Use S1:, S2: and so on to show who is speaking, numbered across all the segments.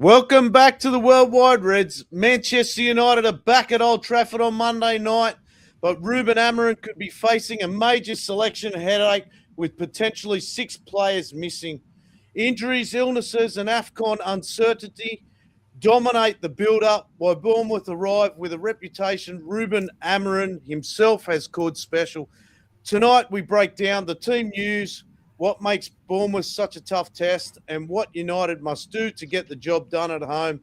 S1: Welcome back to the Worldwide Reds. Manchester United are back at Old Trafford on Monday night, but Ruben Amorim could be facing a major selection headache with potentially 6 players missing. Injuries, illnesses, and AFCON uncertainty dominate the build-up while Bournemouth arrive with a reputation Ruben Amorim himself has called special. Tonight we break down the team news, what makes Bournemouth such a tough test, and what United must do to get the job done at home.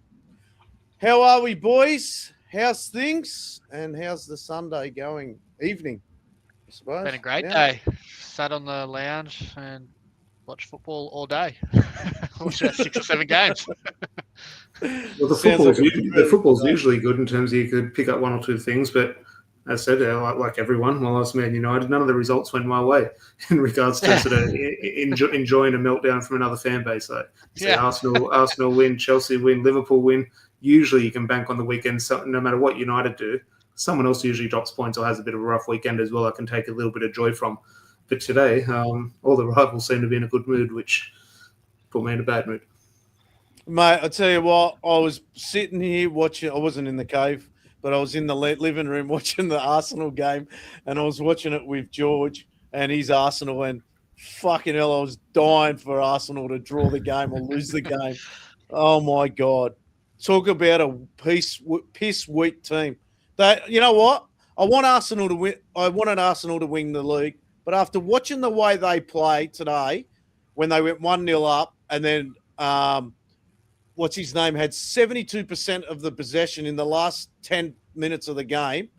S1: How are we, boys? How's things? And how's the Sunday going? Evening, I suppose.
S2: Been a great day. Sat on the lounge and watched football all day. Watched about 6 or 7 games.
S3: Well, the football's usually good in terms of you could pick up 1 or 2 things, but as I said, like everyone, while I was Man United, none of the results went my way in regards to sort of enjoying a meltdown from another fan base. So, Arsenal win, Chelsea win, Liverpool win. Usually you can bank on the weekend, so no matter what United do, someone else usually drops points or has a bit of a rough weekend as well. I can take a little bit of joy from. But today, all the rivals seem to be in a good mood, which put me in a bad mood.
S1: Mate, I tell you what, I was sitting here watching. I wasn't in the cave, but I was in the living room watching the Arsenal game, and I was watching it with George and his Arsenal, and fucking hell, I was dying for Arsenal to draw the game or lose the game. Oh, my God. Talk about a piss weak team. You know what? I want Arsenal to win. I wanted Arsenal to win the league, but after watching the way they played today, when they went 1-0 up, and then what's his name had 72% of the possession in the last 10 minutes of the game.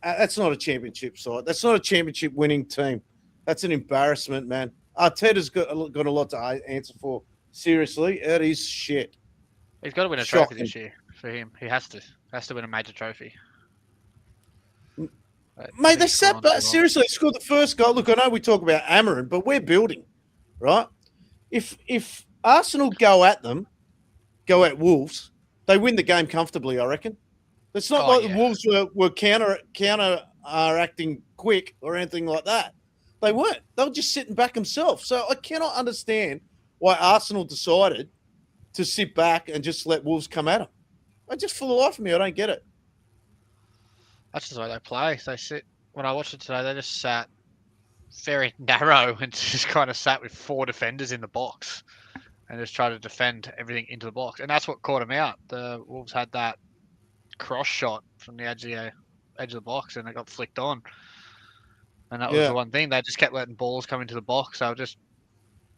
S1: That's not a championship side. That's not a championship winning team. That's an embarrassment, man. Arteta's got a lot to answer for. Seriously, it is shit.
S2: He's got to win a trophy this year for him. He has to win a major trophy.
S1: Mate, they sat back. Seriously, they scored the first goal. Look, I know we talk about Amorim, but we're building, right? If Arsenal go at Wolves, they win the game comfortably, I reckon. It's not the Wolves were counter-acting quick or anything like that. They weren't. They were just sitting back themselves. So I cannot understand why Arsenal decided to sit back and just let Wolves come at them. For the life of me, I don't get it.
S2: That's just the way they play. They sit. When I watched it today, they just sat very narrow and just kind of sat with 4 defenders in the box and just tried to defend everything into the box. And that's what caught them out. The Wolves had that cross shot from the edge of the box, and it got flicked on. And that was the one thing. They just kept letting balls come into the box. They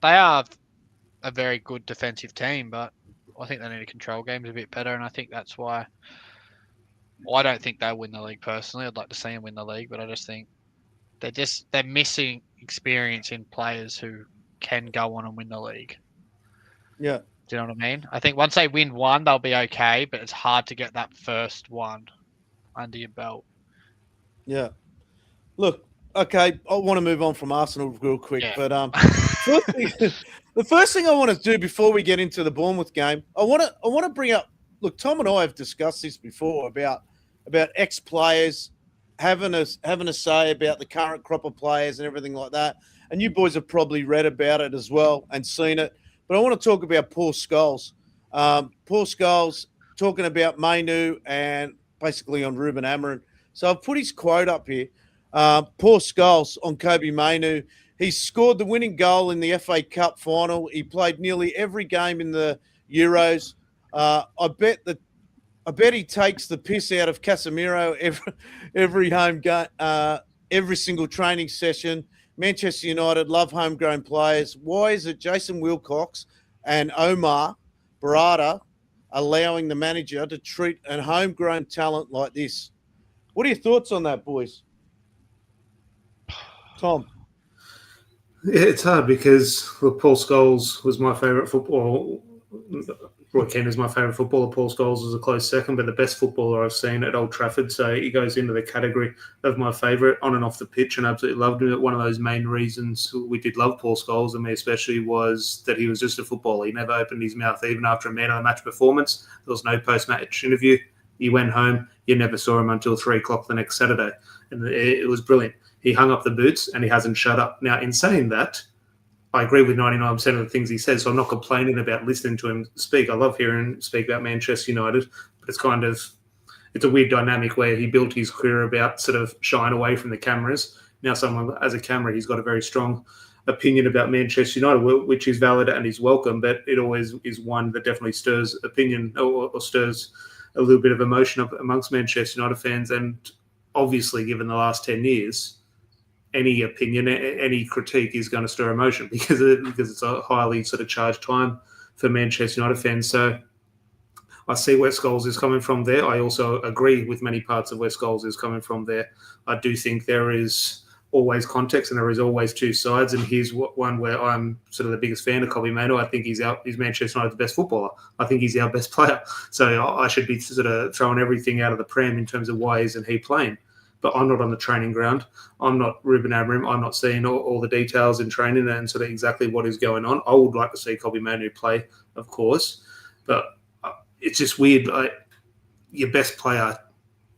S2: are a very good defensive team, but I think they need to control games a bit better, and I think that's why. Well, I don't think they'll win the league personally. I'd like to see them win the league, but I just think they're missing experience in players who can go on and win the league.
S1: Yeah.
S2: Do you know what I mean? I think once they win one, they'll be okay, but it's hard to get that first one under your belt.
S1: Yeah. Look, okay, I want to move on from Arsenal real quick, but the first thing I want to do before we get into the Bournemouth game, I want to bring up. Look, Tom and I have discussed this before about ex-players having a say about the current crop of players and everything like that. And you boys have probably read about it as well and seen it. But I want to talk about Paul Scholes. Paul Scholes talking about Mainu and basically on Ruben Amorim. So I've put his quote up here. Paul Scholes on Kobe Mainu. He scored the winning goal in the FA Cup final. He played nearly every game in the Euros. I bet he takes the piss out of Casemiro every home game, every single training session. Manchester United love homegrown players. Why is it Jason Wilcox and Omar Barada allowing the manager to treat a homegrown talent like this? What are your thoughts on that, boys? Tom?
S3: Yeah, it's hard because Paul Scholes was my favourite footballer. Roy Keane is my favourite footballer. Paul Scholes was a close second, but the best footballer I've seen at Old Trafford. So he goes into the category of my favourite on and off the pitch, and absolutely loved him. One of those main reasons we did love Paul Scholes, and me especially, was that he was just a footballer. He never opened his mouth, even after a man-of-the-match performance. There was no post-match interview. He went home. You never saw him until 3 o'clock the next Saturday, and it was brilliant. He hung up the boots, and he hasn't shut up. Now, in saying that, I agree with 99% of the things he says, so I'm not complaining about listening to him speak. I love hearing him speak about Manchester United, but it's a weird dynamic where he built his career about sort of shying away from the cameras. Now someone, as a camera, he's got a very strong opinion about Manchester United, which is valid and is welcome, but it always is one that definitely stirs opinion or stirs a little bit of emotion amongst Manchester United fans. And obviously, given the last 10 years, any opinion, any critique is going to stir emotion because it's a highly sort of charged time for Manchester United fans. So I see where Scholes is coming from there. I also agree with many parts of where Scholes is coming from there. I do think there is always context and there is always two sides. And here's one where I'm sort of the biggest fan of Kobbie Mainoo. I think he's Manchester United's best footballer. I think he's our best player. So I should be sort of throwing everything out of the pram in terms of why isn't he playing. But I'm not on the training ground. I'm not Ruben Amorim. I'm not seeing all the details in training and sort of exactly what is going on. I would like to see Kobbie Mainoo play, of course. But it's just weird. Your best player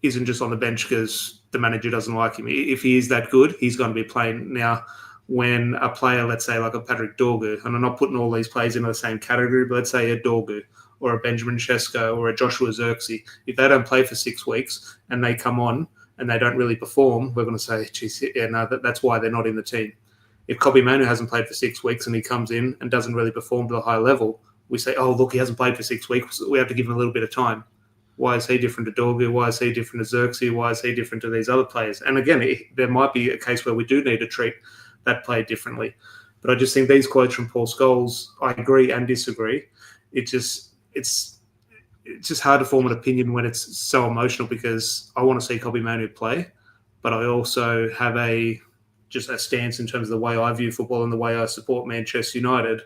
S3: isn't just on the bench because the manager doesn't like him. If he is that good, he's going to be playing. Now, when a player, let's say like a Patrick Dorgu, and I'm not putting all these players into the same category, but let's say a Dorgu or a Benjamin Sesko or a Joshua Zirkzee, if they don't play for 6 weeks and they come on and they don't really perform, we're going to say, geez, yeah, no, that's why they're not in the team. If Kobbie Mainoo hasn't played for 6 weeks and he comes in and doesn't really perform to a high level, we say, oh, look, he hasn't played for 6 weeks. We have to give him a little bit of time. Why is he different to Dorgu? Why is he different to Xerxes? Why is he different to these other players? And again, there might be a case where we do need to treat that player differently. But I just think these quotes from Paul Scholes, I agree and disagree. It's just hard to form an opinion when it's so emotional because I want to see Kobbie Mainoo play, but I also have a stance in terms of the way I view football and the way I support Manchester United.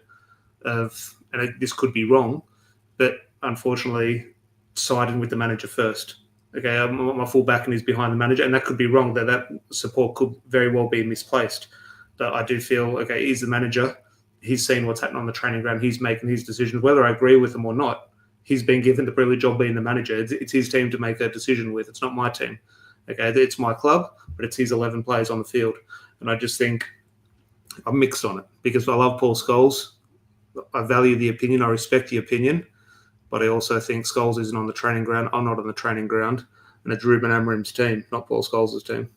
S3: And this could be wrong, but unfortunately, siding with the manager first. Okay, my full backing is behind the manager, and that could be wrong. That support could very well be misplaced. But I do feel, okay, he's the manager. He's seen what's happening on the training ground. He's making his decisions, whether I agree with him or not. He's been given the privilege of being the manager. It's his team to make a decision with. It's not my team. Okay, it's my club, but it's his 11 players on the field. And I just think I'm mixed on it because I love Paul Scholes. I value the opinion. I respect the opinion. But I also think Scholes isn't on the training ground. I'm not on the training ground. And it's Ruben Amorim's team, not Paul Scholes' team.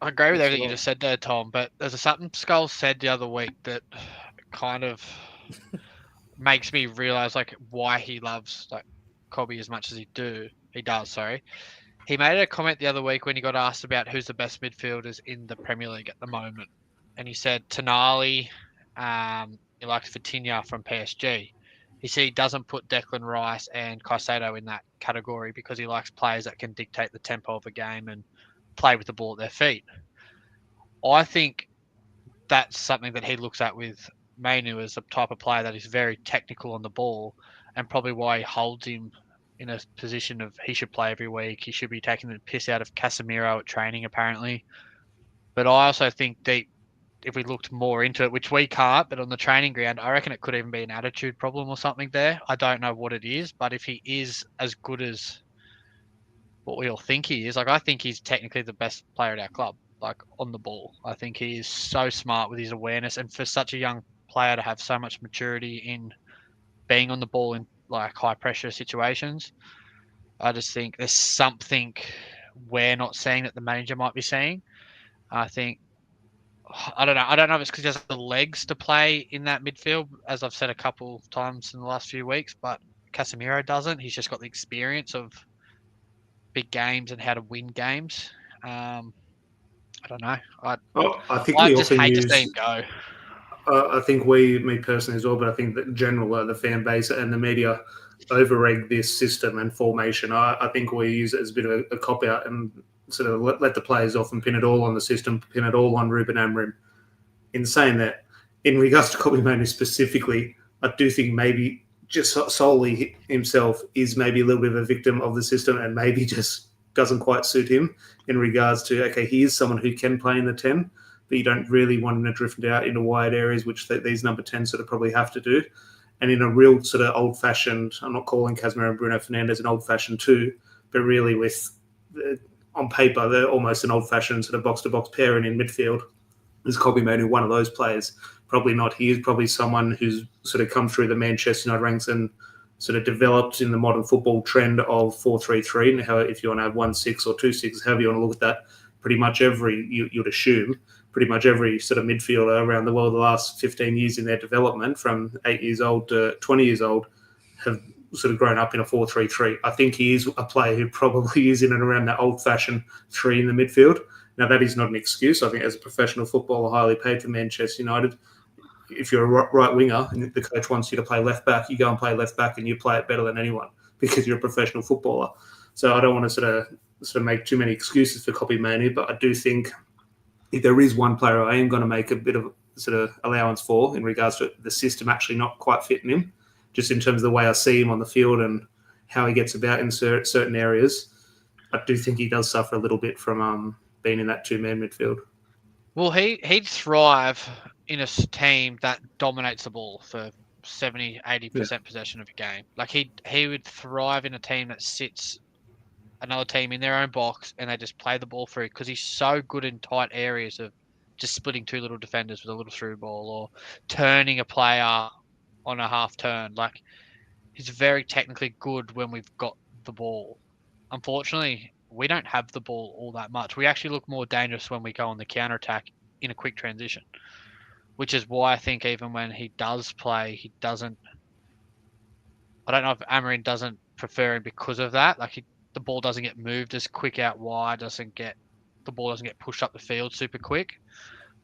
S2: I agree with everything you just said there, Tom, but there's something Scholes said the other week that kind of makes me realise like why he loves like Kobbie as much as he does. He made a comment the other week when he got asked about who's the best midfielders in the Premier League at the moment. And he said Tonali, he likes Vitinha from PSG. He said he doesn't put Declan Rice and Caicedo in that category because he likes players that can dictate the tempo of a game and play with the ball at their feet. I think that's something that he looks at with Mainoo as a type of player that is very technical on the ball and probably why he holds him in a position of he should play every week. He should be taking the piss out of Casemiro at training, apparently. But I also think if we looked more into it, which we can't, but on the training ground, I reckon it could even be an attitude problem or something there. I don't know what it is, but if he is as good as what we all think he is, like I think he's technically the best player at our club, like on the ball. I think he is so smart with his awareness, and for such a young player to have so much maturity in being on the ball in like high pressure situations, I just think there's something we're not seeing that the manager might be seeing. I don't know. I don't know if it's because he has the legs to play in that midfield, as I've said a couple of times in the last few weeks, but Casemiro doesn't. He's just got the experience of big games and how to win games. I don't know.
S3: I think
S2: I
S3: we
S2: just
S3: often
S2: hate
S3: use,
S2: to see him go.
S3: I think me personally as well, but I think that in general, the fan base and the media over-egg this system and formation. I think we use it as a bit of a cop-out and sort of let the players off and pin it all on the system, pin it all on Ruben Amorim. In saying that, in regards to Kobbie Mainoo specifically, I do think maybe just solely himself is maybe a little bit of a victim of the system and maybe just doesn't quite suit him in regards to, okay, he is someone who can play in the 10, but you don't really want him to drift out into wide areas, which these number 10s sort of probably have to do. And in a real sort of old-fashioned, I'm not calling Casemiro and Bruno Fernandes an old-fashioned two, but really with, on paper, they're almost an old-fashioned sort of box-to-box pairing in midfield. Is Kobbie Mainoo one of those players? Probably not. He is probably someone who's sort of come through the Manchester United ranks and sort of developed in the modern football trend of 4-3-3, and how, if you want to have 1-6 or 2-6, however you want to look at that, pretty much you'd assume, pretty much every sort of midfielder around the world the last 15 years in their development, from 8 years old to 20 years old, have sort of grown up in a 4-3-3. I think he is a player who probably is in and around that old-fashioned 3 in the midfield. Now, that is not an excuse. I think as a professional footballer, highly paid for Manchester United, if you're a right winger and the coach wants you to play left back, you go and play left back and you play it better than anyone because you're a professional footballer. So I don't want to sort of make too many excuses for Kobbie Mainoo, but I do think if there is one player I am going to make a bit of sort of allowance for in regards to the system actually not quite fitting him, just in terms of the way I see him on the field and how he gets about in certain areas, I do think he does suffer a little bit from being in that 2-man midfield.
S2: Well, he'd thrive in a team that dominates the ball for 70-80% possession of a game. Like he would thrive in a team that sits another team in their own box and they just play the ball through, because he's so good in tight areas of just splitting 2 little defenders with a little through ball or turning a player on a half turn. Like, he's very technically good when we've got the ball. Unfortunately, we don't have the ball all that much. We actually look more dangerous when we go on the counter-attack in a quick transition, which is why I think even when he does play, he doesn't... I don't know if Amorim doesn't prefer him because of that. Like, the ball doesn't get moved as quick out wide, the ball doesn't get pushed up the field super quick.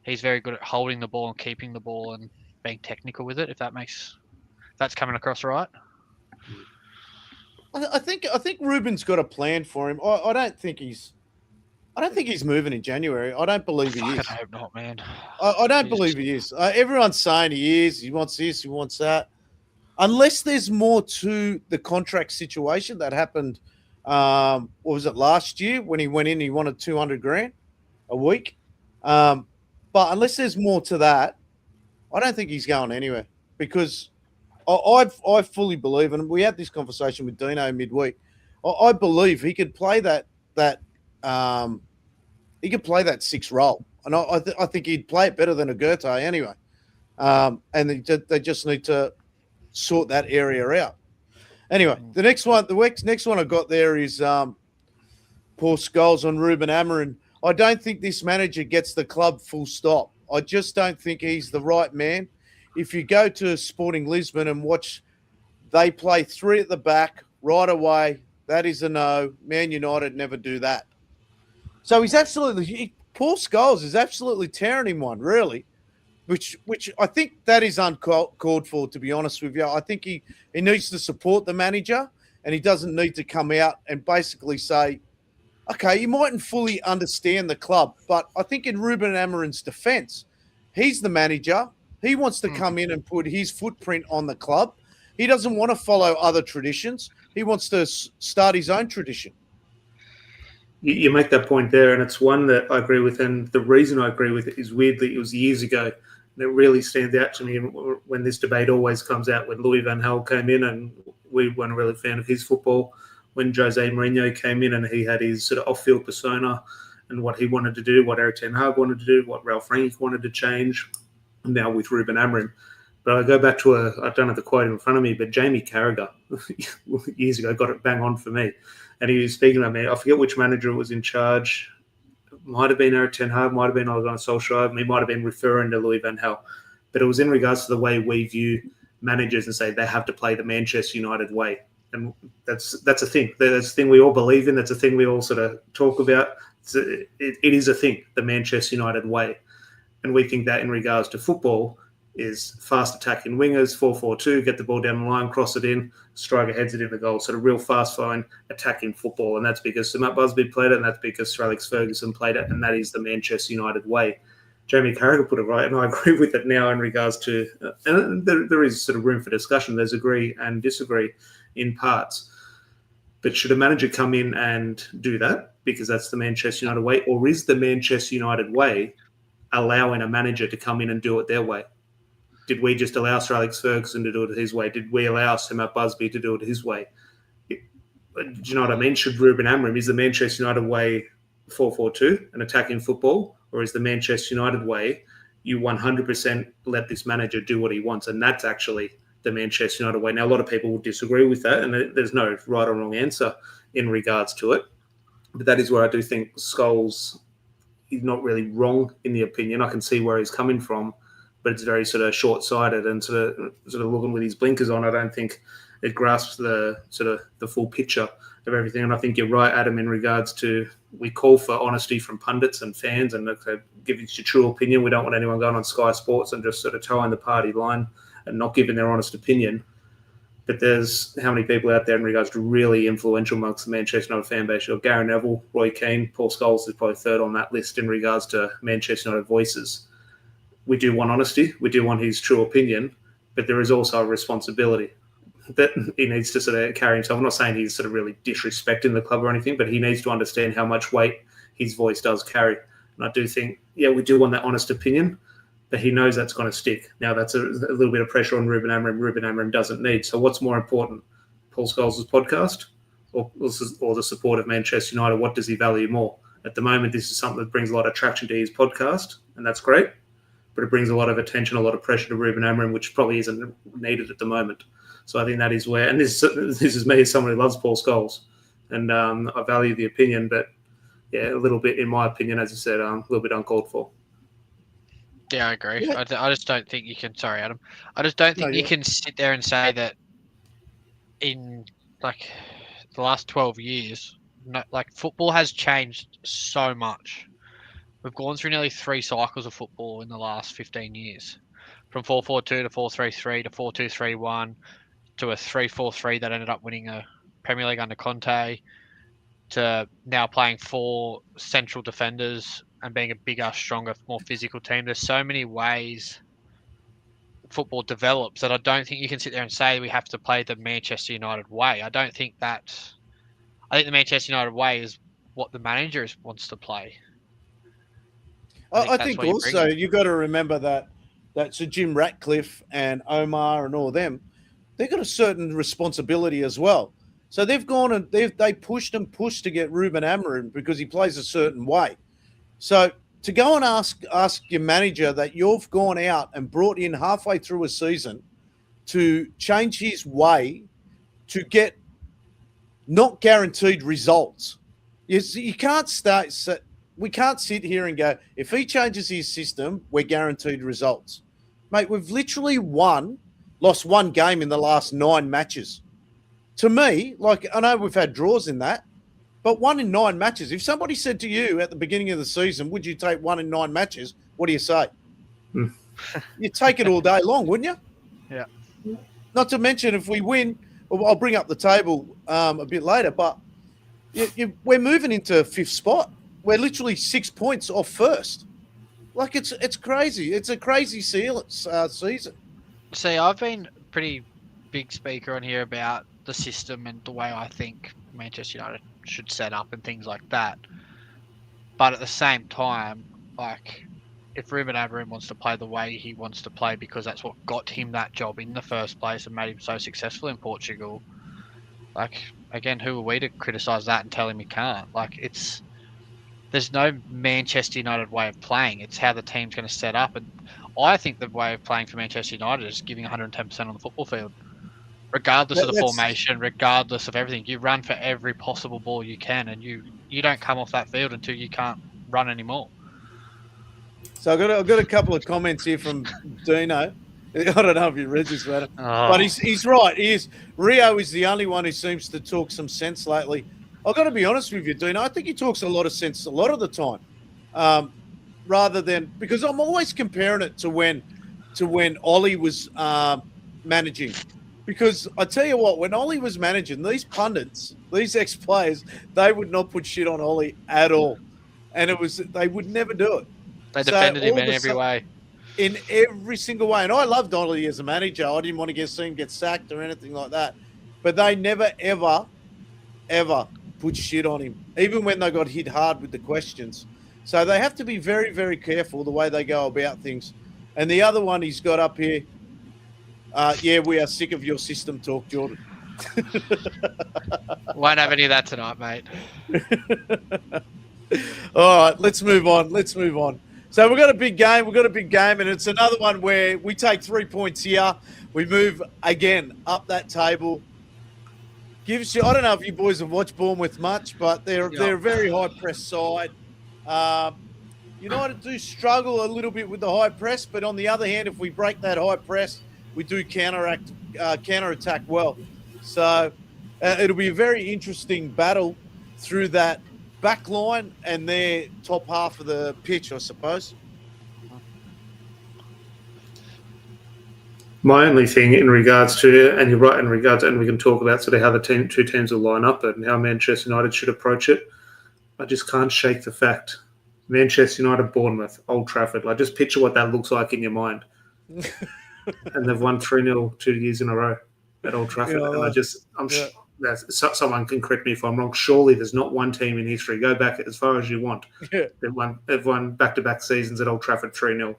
S2: He's very good at holding the ball and keeping the ball and being technical with it, if that's coming across right.
S1: I think Ruben's got a plan for him. I don't think he's moving in January. I don't believe he is.
S2: I hope not, man.
S1: I don't believe he is. Everyone's saying he is. He wants this. He wants that. Unless there's more to the contract situation that happened. What was it, last year when he went in? He wanted $200,000 a week. But unless there's more to that, I don't think he's going anywhere, because I fully believe, and we had this conversation with Dino midweek. I believe he could play that 6 role, and I think he'd play it better than Agurte anyway. And they just need to sort that area out. Anyway, the next one I got there is Paul Scholes on Ruben Amorim. I don't think this manager gets the club, full stop. I just don't think he's the right man. If you go to Sporting Lisbon and watch, they play 3 at the back right away. That is a no. Man United never do that. So Paul Scholes is absolutely tearing him one, really, which I think that is uncalled for, to be honest with you. I think he needs to support the manager, and he doesn't need to come out and basically say, okay, you mightn't fully understand the club, but I think in Ruben Amorim's defense, he's the manager. He wants to come in and put his footprint on the club. He doesn't want to follow other traditions. He wants to start his own tradition.
S3: You make that point there, and it's one that I agree with. And the reason I agree with it is, weirdly, it was years ago. And it really stands out to me when this debate always comes out, when Louis van Gaal came in, and we weren't really a fan of his football. When Jose Mourinho came in and he had his sort of off-field persona and what he wanted to do, what Erik ten Hag wanted to do, what Ralf Rangnick wanted to change, now with Ruben Amorim. But I go back to I don't have the quote in front of me, but Jamie Carragher years ago got it bang on for me. And he was speaking about me. I forget which manager was in charge. It might have been Erik ten Hag, might have been Ole Gunnar Solskjaer. He might have been referring to Louis van Gaal. But it was in regards to the way we view managers and say they have to play the Manchester United way. And that's a thing. That's a thing we all believe in. That's a thing we all sort of talk about. It is a thing, the Manchester United way. And we think that in regards to football is fast attacking wingers, 4-4-2, get the ball down the line, cross it in, striker heads it in the goal. Sort of real fast-flowing attacking football. And that's because Sir Matt Busby played it, and that's because Sir Alex Ferguson played it, and that is the Manchester United way. Jamie Carragher put it right, and I agree with it now in regards to and there is sort of room for discussion. There's agree and disagree in parts. But should a manager come in and do that because that's the Manchester United way, or is the Manchester United way allowing a manager to come in and do it their way? Did we just allow Sir Alex Ferguson to do it his way? Did we allow Sir Matt Busby to do it his way? Do you know what I mean? Should Ruben Amorim, is the Manchester United way 4-4-2, an attacking football, or is the Manchester United way, you 100% let this manager do what he wants, and that's actually the Manchester United way. Now, a lot of people will disagree with that, and there's no right or wrong answer in regards to it. But that is where I do think Scholes is not really wrong in the opinion. I can see where he's coming from, but it's very sort of short-sighted and sort of looking with his blinkers on. I don't think it grasps the full picture of everything. And I think you're right, Adam, in regards to we call for honesty from pundits and fans and give your true opinion. We don't want anyone going on Sky Sports and just sort of towing the party line and not giving their honest opinion. But there's how many people out there in regards to really influential amongst the Manchester United fan base. You've got Gary Neville, Roy Keane, Paul Scholes is probably third on that list in regards to Manchester United voices. We do want honesty. We do want his true opinion. But there is also a responsibility that he needs to sort of carry himself. I'm not saying he's sort of really disrespecting the club or anything, but he needs to understand how much weight his voice does carry. And I do think, we do want that honest opinion, but he knows that's going to stick. Now, that's a little bit of pressure on Ruben Amorim. Ruben Amorim doesn't need. So what's more important, Paul Scholes' podcast or the support of Manchester United? What does he value more? At the moment, this is something that brings a lot of traction to his podcast, and that's great, but it brings a lot of attention, a lot of pressure to Ruben Amorim, which probably isn't needed at the moment. So I think that is where, and this is me as someone who loves Paul Scholes, and I value the opinion, but a little bit, in my opinion, as I said, a little bit uncalled for.
S2: Yeah, I agree. I just don't think you can. Sorry, Adam. I just don't think you can sit there and say that in like the last 12 years, football has changed so much. We've gone through nearly 3 cycles of football in the last 15 years, from 4-4-2 to 4-3-3 to 4-2-3-1. To a 3-4-3 that ended up winning a Premier League under Conte, to now playing 4 central defenders and being a bigger, stronger, more physical team. There's so many ways football develops that I don't think you can sit there and say we have to play the Manchester United way. I think the Manchester United way is what the manager wants to play.
S1: I think also you've got to remember that Sir Jim Ratcliffe and Omar and all them, they've got a certain responsibility as well. So they've gone and they pushed to get Ruben Amorim because he plays a certain way. So to go and ask your manager that you've gone out and brought in halfway through a season to change his way to get not guaranteed results. You can't we can't sit here and go, if he changes his system, we're guaranteed results. Mate, we've literally lost 1 game in the last 9 matches. To me, I know we've had draws in that, but 1 in 9 matches. If somebody said to you at the beginning of the season, would you take 1 in 9 matches? What do you say? You'd take it all day long, wouldn't you?
S2: Yeah.
S1: Not to mention if we win, I'll bring up the table a bit later, but we're moving into 5th spot. We're literally 6 points off first. It's crazy. It's a crazy season.
S2: See, I've been a pretty big speaker on here about the system and the way I think Manchester United should set up and things like that. But at the same time, if Ruben Amorim wants to play the way he wants to play because that's what got him that job in the first place and made him so successful in Portugal, again, who are we to criticise that and tell him he can't? There's no Manchester United way of playing. It's how the team's going to set up. And I think the way of playing for Manchester United is giving 110% on the football field. Regardless of the formation, regardless of everything. You run for every possible ball you can, and you don't come off that field until you can't run anymore.
S1: So I've got a couple of comments here from Dino. I don't know if you read this, Adam. But he's right. Rio is the only one who seems to talk some sense lately. I've got to be honest with you, Dino. I think he talks a lot of sense a lot of the time, rather than because I'm always comparing it to when Ollie was managing. Because I tell you what, when Ollie was managing, these pundits, these ex-players, they would not put shit on Ollie at all, and they would never do it.
S2: They defended him in every way.
S1: In every single way. And I loved Ollie as a manager. I didn't want to see him get sacked or anything like that. But they never, ever, ever put shit on him, even when they got hit hard with the questions. So they have to be very, very careful the way they go about things. And the other one he's got up here, we are sick of your system talk, Jordan.
S2: Won't have any of that tonight, mate.
S1: All right, let's move on. So we've got a big game. And it's another one where we take 3 points here. We move again up that table. Gives you. I don't know if you boys have watched Bournemouth much, but they're a very high press side. United do struggle a little bit with the high press, but on the other hand, if we break that high press, we do counter attack well. So it'll be a very interesting battle through that back line and their top half of the pitch, I suppose.
S3: My only thing in regards to, and you're right in regards, and we can talk about sort of how the two teams will line up and how Manchester United should approach it. I just can't shake the fact. Manchester United, Bournemouth, Old Trafford. Like, just picture what that looks like in your mind. And they've won 3-0 2 years in a row at Old Trafford. Someone can correct me if I'm wrong. Surely there's not one team in history. Go back as far as you want. Yeah. They've won back-to-back seasons at Old Trafford 3-0.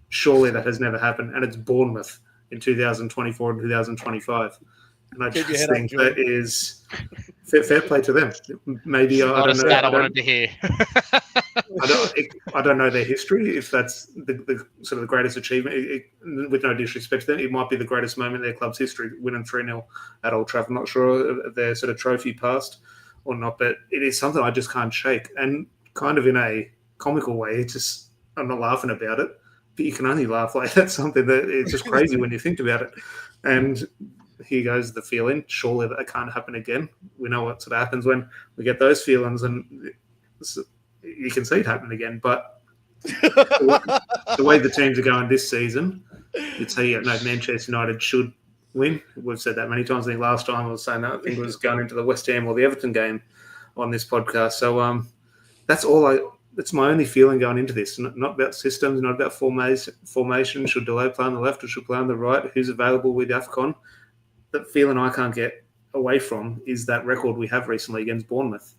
S3: Surely that has never happened. And it's Bournemouth in 2024 and 2025. And I just think that is fair play to them. Maybe I don't know.
S2: I wanted to hear.
S3: I don't know their history. If that's the sort of the greatest achievement, with no disrespect to them, it might be the greatest moment in their club's history, winning 3-0 at Old Trafford. I'm not sure of their sort of trophy past or not, but it is something I just can't shake. And kind of in a comical way, I'm not laughing about it, but you can only laugh. Like, that's something that it's just crazy when you think about it. And here goes the feeling. Surely that can't happen again. We know what sort of happens when we get those feelings, and you can see it happen again. But the way the teams are going this season, you'd say Manchester United should win. We've said that many times. I think last time I was saying that. I think it was going into the West Ham or the Everton game on this podcast. So that's all. That's my only feeling going into this. Not about systems, not about formation. Should Delay play on the left or should play on the right? Who's available with AFCON? The feeling I can't get away from is that record we have recently against Bournemouth,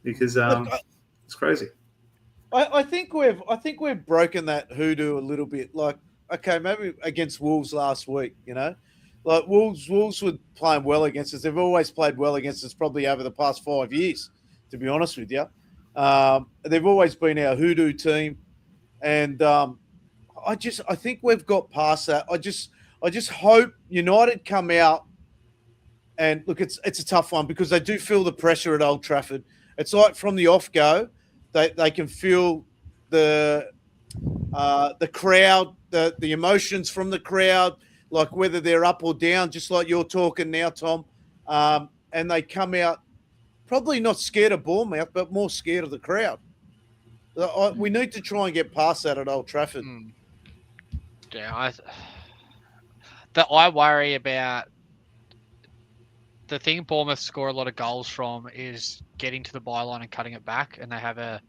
S3: because it's crazy.
S1: I think we've broken that hoodoo a little bit. Like, okay, maybe against Wolves last week, like Wolves were playing well against us. They've always played well against us, probably over the past 5 years, to be honest with you. They've always been our hoodoo team, and I think we've got past that. I just hope United come out. And look, it's a tough one because they do feel the pressure at Old Trafford. It's like from the off go, they can feel the crowd, the emotions from the crowd, like whether they're up or down, just like you're talking now, Tom. And they come out probably not scared of Bournemouth, but more scared of the crowd. We need to try and get past that at Old Trafford.
S2: Yeah, I worry about. The thing Bournemouth score a lot of goals from is getting to the byline and cutting it back, and they have a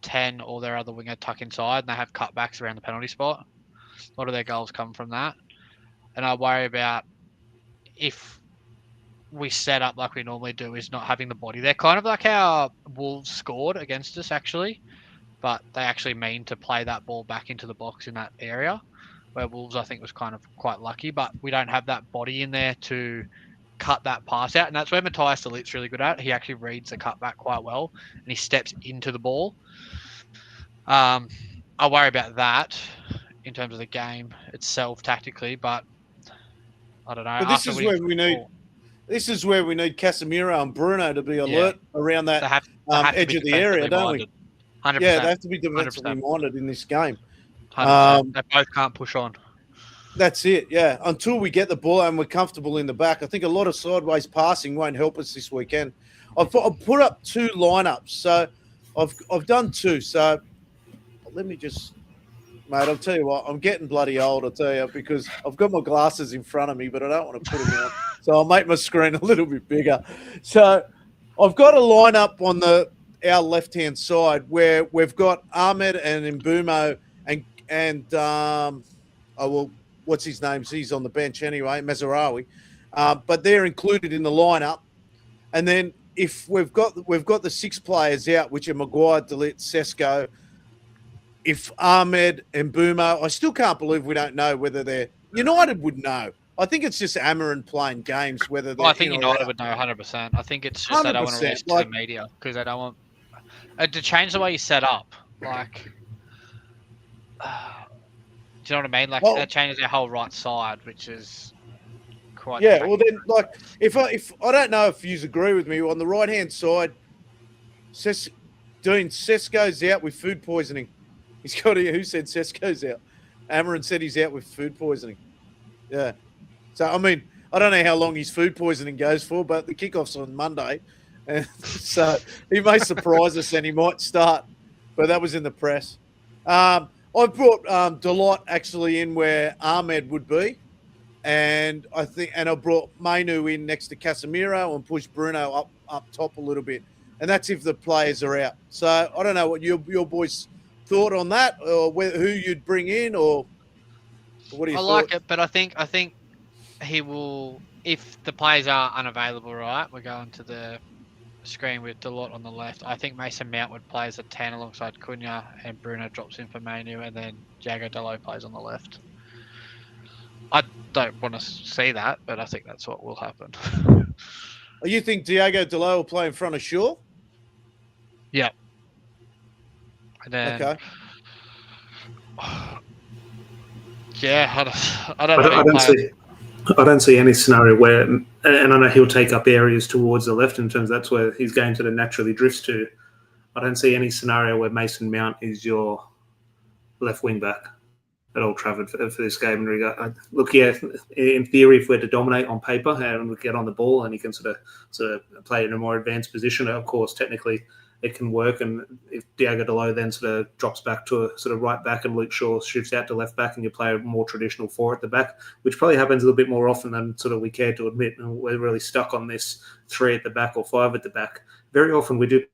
S2: 10 or their other winger tuck inside, and they have cutbacks around the penalty spot. A lot of their goals come from that. And I worry about if we set up like we normally do is not having the body. They're kind of like how Wolves scored against us, actually, but they actually mean to play that ball back into the box in that area, where Wolves, I think, was kind of quite lucky, but we don't have that body in there to cut that pass out, and that's where Matthias de Ligt's really good at. He actually reads the cutback quite well, and he steps into the ball. I worry about that in terms of the game itself tactically, but I don't know.
S1: But this is where we need Casemiro and Bruno to be alert around that edge of the area, don't we?
S2: 100%.
S1: Yeah, they have to be defensively minded in this game.
S2: 100%. They both can't push on.
S1: That's it, yeah. Until we get the ball and we're comfortable in the back. I think a lot of sideways passing won't help us this weekend. I've put up 2 lineups, so I've done 2. So let me just, mate, I'll tell you what, I'm getting bloody old, I'll tell you, because I've got my glasses in front of me, but I don't want to put them on. So I'll make my screen a little bit bigger. So I've got a lineup on our left-hand side where we've got Ahmed and Mbumo and what's his name? He's on the bench anyway, Mazraoui. But they're included in the lineup. And then if we've got the 6 players out, which are Maguire, De Ligt, Sesko, if Ahmed and Mbumo, I still can't believe we don't know whether they're United would know. I think it's just Amorim playing games, whether they're
S2: I think United would know 100%. I think it's just they don't want to release to the media because they don't want To change the way you set up, like, do you know what I mean? Like, that changes our whole right side, which is quite.
S1: Yeah, well then, like, if I don't know if you agree with me, on the right hand side, Sesko's out with food poisoning. He's got who said Sesko's out? Amorim said he's out with food poisoning. Yeah. So I mean, I don't know how long his food poisoning goes for, but the kickoff's on Monday, and so he may surprise us and he might start. But that was in the press. I brought Delight actually in where Ahmed would be. And I brought Mainu in next to Casemiro and pushed Bruno up top a little bit. And that's if the players are out. So I don't know what your boys thought on that, or who you'd bring in, or what do you? I
S2: like it, but I think he will, if the players are unavailable. Right, we're going to the screen with Delort on the left. I think Mason Mount would play as a 10 alongside Cunha, and Bruno drops in for Mainu, and then Jago Dalot plays on the left. I don't want to see that, but I think that's what will happen.
S1: You think Diogo Dalot will play in front of Shaw?
S2: Yeah. And then,
S1: okay.
S2: Yeah, I don't know.
S3: I don't see any scenario where, and I know he'll take up areas towards the left in terms that's where his game sort of naturally drifts to. I don't see any scenario where Mason Mount is your left wing back at Old Trafford for this game. Look, yeah, in theory, if we're to dominate on paper and we get on the ball and he can sort of play in a more advanced position, of course, technically it can work. And if Diogo Dalot then sort of drops back to a sort of right back and Luke Shaw shifts out to left back and you play a more traditional 4 at the back, which probably happens a little bit more often than sort of we care to admit. And we're really stuck on this 3 at the back or 5 at the back. Very often we do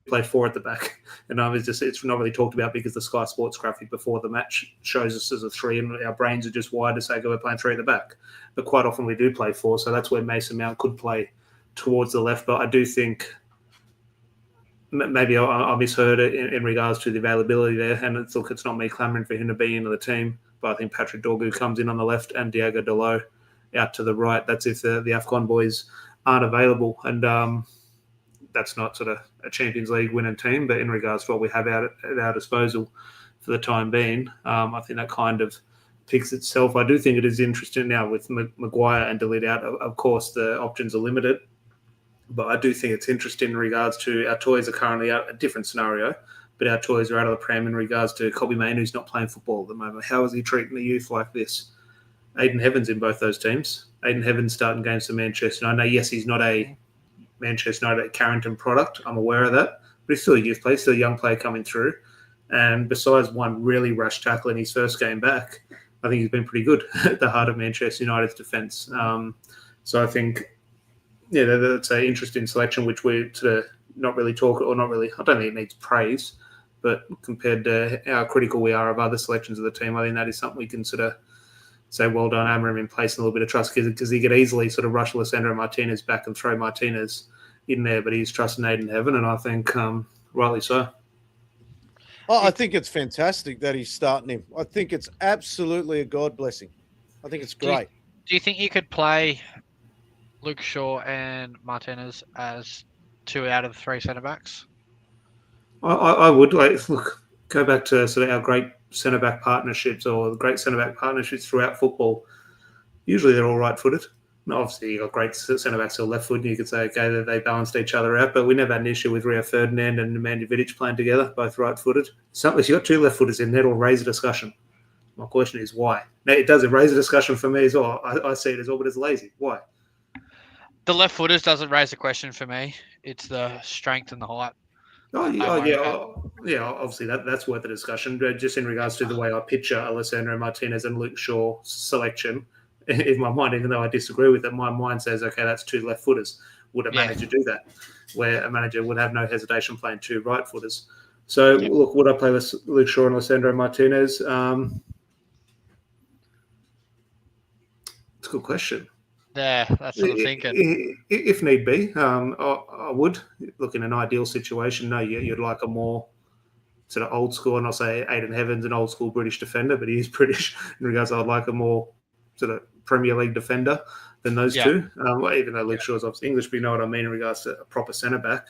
S3: play 4 at the back, and it's not really talked about because the Sky Sports graphic before the match shows us as a 3, and our brains are just wired to say, "Go, we're playing 3 at the back." But quite often we do play 4, so that's where Mason Mount could play towards the left. But I do think maybe I misheard it in regards to the availability there, and it's not me clamouring for him to be into the team, but I think Patrick Dorgu comes in on the left and Diogo Dalot out to the right. That's if the AFCON boys aren't available, and that's not sort of a Champions League winning team, but in regards to what we have at our disposal for the time being, I think that kind of picks itself. I do think it is interesting now with Maguire and Delete out. Of course, the options are limited, but I do think it's interesting in regards to our toys are currently out, a different scenario, but our toys are out of the Prem in regards to Kobe Main, who's not playing football at the moment. How is he treating the youth like this? Aidan Heavens in both those teams. Aidan Heavens starting games for Manchester. And I know, yes, he's not a Manchester United Carrington product. I'm aware of that. But he's still a youth player, still a young player coming through. And besides one really rash tackle in his first game back, I think he's been pretty good at the heart of Manchester United's defence. So I think, yeah, that's an interesting selection, which we're sort of not really talk, or not really, I don't think it needs praise, but compared to how critical we are of other selections of the team, I think that is something we can sort of say, well done, Amorim, in placing a little bit of trust, because he could easily sort of rush Lissandro Martinez back and throw Martinez in there, but he's trusting Aidan Heaven, and I think rightly so.
S1: Oh, I think it's fantastic that he's starting him. I think it's absolutely a God blessing. I think it's great.
S2: Do you think you could play Luke Shaw and Martinez as 2 out of the 3 centre-backs?
S3: I would. Go back to sort of our great centre-back partnerships or the great centre-back partnerships throughout football. Usually they're all right-footed. Obviously, you've got great centre-backs who are left-footed, and you could say, okay, that they balanced each other out, but we never had an issue with Rio Ferdinand and Nemanja Vidic playing together, both right-footed. So if you've got 2 left-footers in there, it'll raise a discussion. My question is why? Now, it does. It raise a discussion for me as well. I see it as well, but it's lazy. Why?
S2: The left-footers doesn't raise a question for me. It's the strength and the height.
S3: Yeah. Obviously, that's worth a discussion. But just in regards to the way I picture Alessandro Martinez and Luke Shaw selection, in my mind, even though I disagree with it, my mind says, okay, that's 2 left-footers. Would a manager do that? Where a manager would have no hesitation playing 2 right-footers. So, look, would I play Luke Shaw and Alessandro Martinez? It's a good question.
S2: Yeah, that's what I'm thinking.
S3: If need be, I would. Look, in an ideal situation, no, you'd like a more sort of old school, and I'll say Aidan Heavens, an old school British defender, but he is British in regards to I'd like a more sort of Premier League defender than those 2. Even though Luke Shaw's obviously English, but you know what I mean in regards to a proper centre-back.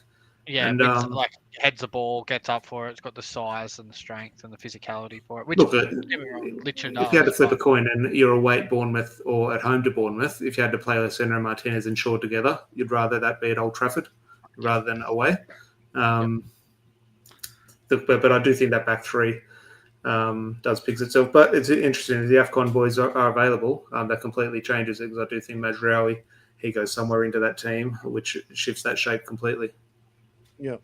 S2: Yeah,
S3: And
S2: like heads the ball, gets up for it. It's got the size and the strength and the physicality for it. Which,
S3: look,
S2: literally
S3: if you had to
S2: does.
S3: flip a coin and you're away at Bournemouth or at home to Bournemouth, if you had to play Senna and Martinez and Shaw together, you'd rather that be at Old Trafford rather than away. But I do think that back three does pick itself. But it's interesting. If the AFCON boys are available, that completely changes it, because I do think Mazraoui, he goes somewhere into that team, which shifts that shape completely.
S1: Yeah.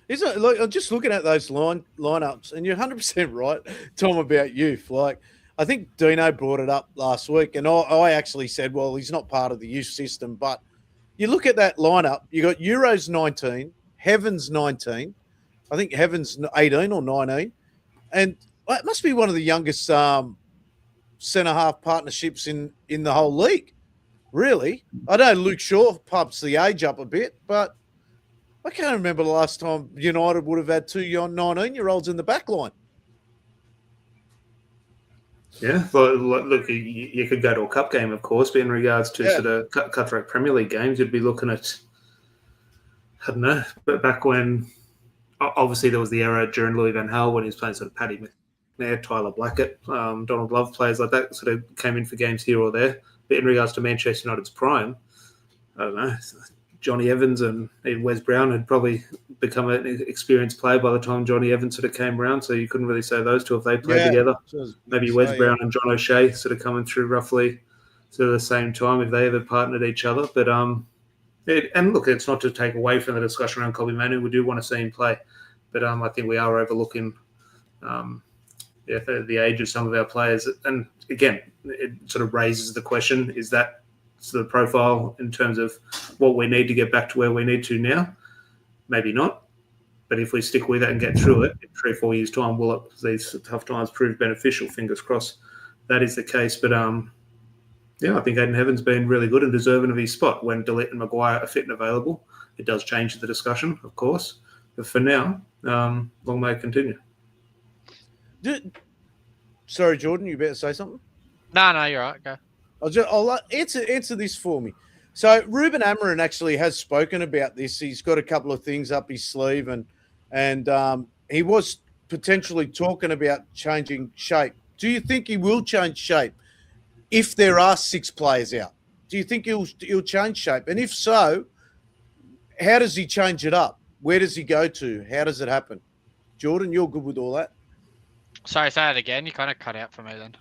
S1: Isn't it, like, I'm just looking at those lineups, and you're 100% right, Tom, about youth. Like, I think Dino brought it up last week, and I actually said, well, he's not part of the youth system. But you look at that lineup, you got Euros 19, Heavens 19, I think Heavens 18 or 19, and it must be one of the youngest centre-half partnerships in the whole league, really. I know Luke Shaw pumps the age up a bit, but I can't remember the last time United would have had two 19-year-olds in the back line.
S3: Yeah, well, look, you could go to a cup game, of course, but in regards to sort of cutthroat Premier League games, you'd be looking at, I don't know, but back when, obviously there was the era during Louis van Gaal when he was playing sort of Paddy McNair, Tyler Blackett, Donald Love, players like that sort of came in for games here or there. But in regards to Manchester United's prime, I don't know, Johnny Evans and even Wes Brown had probably become an experienced player by the time Johnny Evans sort of came around, so you couldn't really say those two if they played together. Maybe Wes Brown and John O'Shea sort of coming through roughly sort of the same time if they ever partnered each other. But and look, it's not to take away from the discussion around Kobbie Mainoo. We do want to see him play, but I think we are overlooking the age of some of our players. And again, it sort of raises the question: is that sort of profile in terms of what we need to get back to where we need to now? Maybe not. But if we stick with it and get through it in 3 or 4 years' time, will these tough times prove beneficial? Fingers crossed that is the case. But I think Aidan Heaven's been really good and deserving of his spot. When De Ligt and Maguire are fit and available, it does change the discussion, of course. But for now, long may it continue.
S1: Sorry, Jordan, you better say something?
S2: No, you're right. Go.
S1: I'll answer this for me. So Ruben Amorim actually has spoken about this. He's got a couple of things up his sleeve, and he was potentially talking about changing shape. Do you think he will change shape if there are 6 players out? Do you think he'll change shape? And if so, how does he change it up? Where does he go to? How does it happen? Jordan, you're good with all that.
S2: Sorry, say that again. You kind of cut out for me then.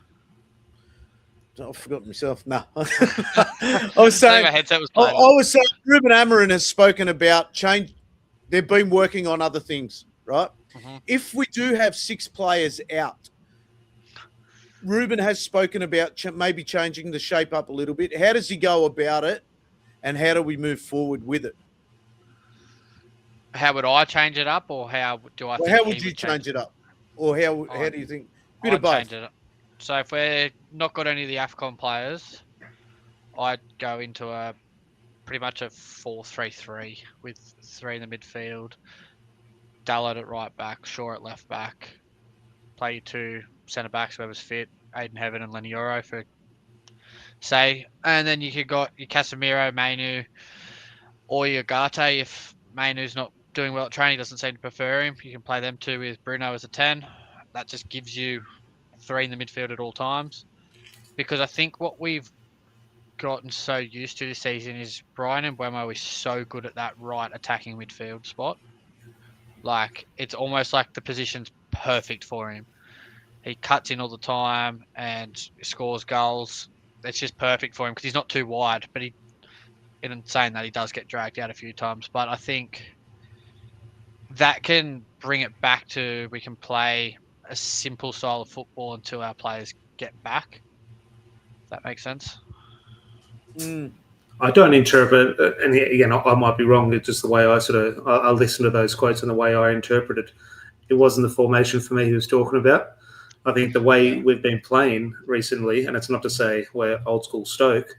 S1: I forgot myself. No, I was saying.
S2: My headset was
S1: I was saying Ruben Amorim has spoken about change. They've been working on other things, right? Mm-hmm. If we do have 6 players out, Ruben has spoken about maybe changing the shape up a little bit. How does he go about it, and how do we move forward with it?
S2: How would I change it up, or how do I?
S1: How would you change it up, or how do you think? Bit of both.
S2: Change it up. So if we're not got any of the AFCON players, I'd go into pretty much a 4-3-3 with 3 in the midfield, Dallard at right back, Shaw at left back, play your 2 centre backs, whoever's fit, Aidan Heaven and Lenny Yoro for say, and then you could got your Casemiro, Mainoo, or your Garte. If Mainoo's not doing well at training, doesn't seem to prefer him, you can play them 2 with Bruno as a 10. That just gives you 3 in the midfield at all times, because I think what we've gotten so used to this season is Brian Mbeumo is so good at that right attacking midfield spot. Like, it's almost like the position's perfect for him. He cuts in all the time and scores goals. It's just perfect for him because he's not too wide, but in saying that, he does get dragged out a few times. But I think that can bring it back to, we can play a simple style of football until our players get back. If that makes sense.
S3: I don't interpret, and again, I might be wrong. It's just the way I listen to those quotes and the way I interpret it. It wasn't the formation for me he was talking about. I think the way we've been playing recently, and it's not to say we're old school Stoke,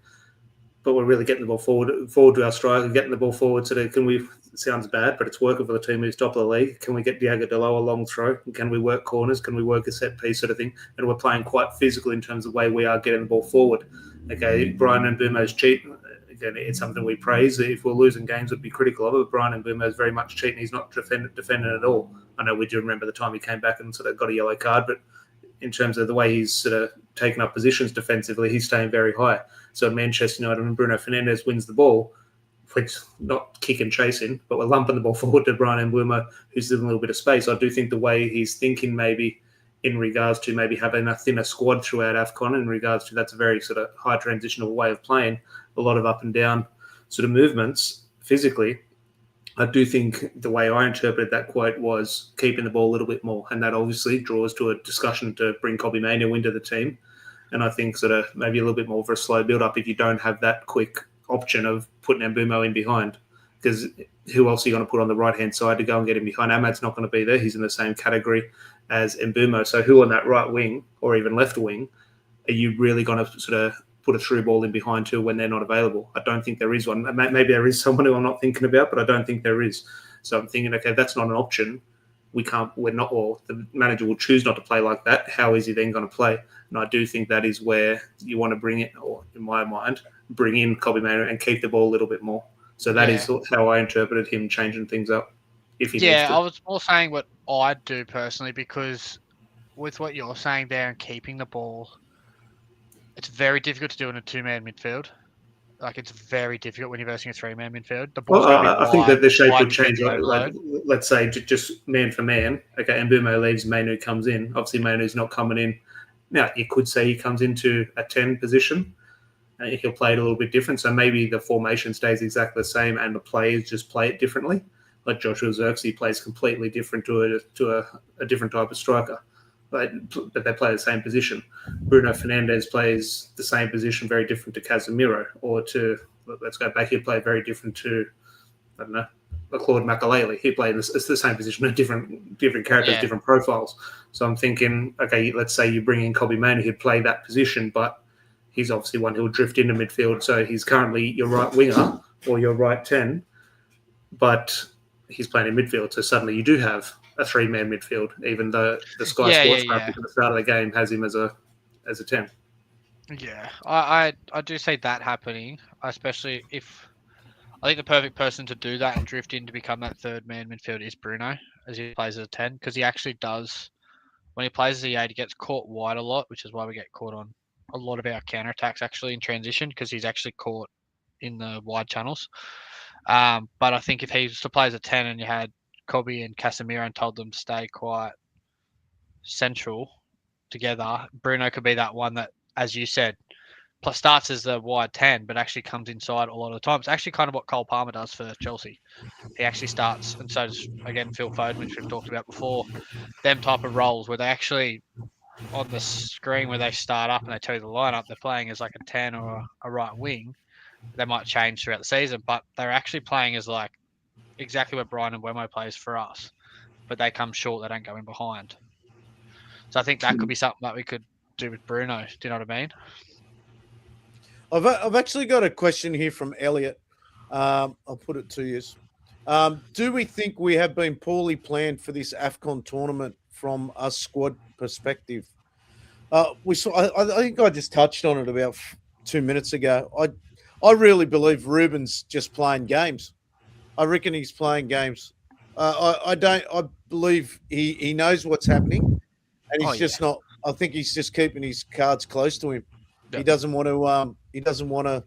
S3: but we're really getting the ball forward to our striker, getting the ball forward. So that it sounds bad, but it's working for the team who's top of the league. Can we get Diego Dalot a long throw? Can we work corners? Can we work a set piece sort of thing? And we're playing quite physical in terms of the way we are getting the ball forward. Okay, Brian Mbeumo's cheap. again, it's something we praise. If we're losing games, we'd be critical of it. But Brian Mbeumo is very much cheating. He's not defending at all. I know we do remember the time he came back and sort of got a yellow card, but in terms of the way he's sort of taken up positions defensively, he's staying very high. So Manchester United and Bruno Fernandes wins the ball, which not kick and chasing, but we're lumping the ball forward to Brian Mbeumo, who's in a little bit of space. I do think the way he's thinking maybe in regards to maybe having a thinner squad throughout AFCON, in regards to that's a very sort of high transitional way of playing, a lot of up and down sort of movements physically. I do think the way I interpreted that quote was keeping the ball a little bit more, and that obviously draws to a discussion to bring Kobbie Mainoo into the team. And I think sort of maybe a little bit more of a slow build-up if you don't have that quick option of putting Mbeumo in behind, because who else are you going to put on the right-hand side to go and get him behind? Ahmad's not going to be there. He's in the same category as Mbeumo. So who on that right wing or even left wing are you really going to sort of put a through ball in behind to when they're not available? I don't think there is one. Maybe there is someone who I'm not thinking about, but I don't think there is. So I'm thinking, okay, that's not an option. We're not, or the manager will choose not to play like that. How is he then going to play? And I do think that is where you want to bring it, or in my mind, bring in Kobbie Mainoo and keep the ball a little bit more. So that is how I interpreted him changing things up. If he needs to.
S2: I was more saying what I'd do personally, because with what you're saying there and keeping the ball, it's very difficult to do in a two-man midfield. Like, it's very difficult when you're versing a three-man midfield. The ball's going to be wide.
S3: I think that the shape would change. Like, let's say just man for man. Okay, Mbeumo leaves, Mainoo comes in. Obviously, Mainoo's not coming in. Now, you could say he comes into a 10 position. He'll play it a little bit different. So maybe the formation stays exactly the same and the players just play it differently. Like Joshua Zirkzee plays completely different to a different type of striker. But they play the same position. Bruno Fernandes plays the same position, very different to Casemiro, or to, let's go back, he'd play very different to, I don't know, Claude Makelele. He played it's the same position, different characters, different profiles. So I'm thinking, okay, let's say you bring in Kobbie Mainoo, he'd play that position, but he's obviously one who'll drift into midfield. So he's currently your right winger or your right 10, but he's playing in midfield. So suddenly you do have a three-man midfield, even though the Sky Sports graphic at the start of the game has him as a 10.
S2: Yeah, I do see that happening, especially if I think the perfect person to do that and drift in to become that third-man midfield is Bruno, as he plays as a 10, because he actually does, when he plays as a 8, he gets caught wide a lot, which is why we get caught on a lot of our counter-attacks actually in transition, because he's actually caught in the wide channels. But I think if he was to play as a 10 and you had Kobbie and Casemiro and told them to stay quite central together, Bruno could be that one that, as you said, starts as the wide 10, but actually comes inside a lot of the time. It's actually kind of what Cole Palmer does for Chelsea. He actually starts, and so does, again, Phil Foden, which we've talked about before, them type of roles where they actually, on the screen where they start up and they tell you the lineup, they're playing as like a 10 or a right wing. They might change throughout the season, but they're actually playing as like exactly what Brian Mbeumo plays for us, but they come short, they don't go in behind. So I think that could be something that we could do with Bruno. Do you know what I mean?
S1: I've actually got a question here from Elliot. I'll put it to you. Do we think we have been poorly planned for this AFCON tournament from a squad perspective? We saw. I think I just touched on it about 2 minutes ago. I really believe Ruben's just playing games. I reckon he's playing games. I believe he knows what's happening, and he's just not. I think he's just keeping his cards close to him. Yep. He doesn't want to. He doesn't want to.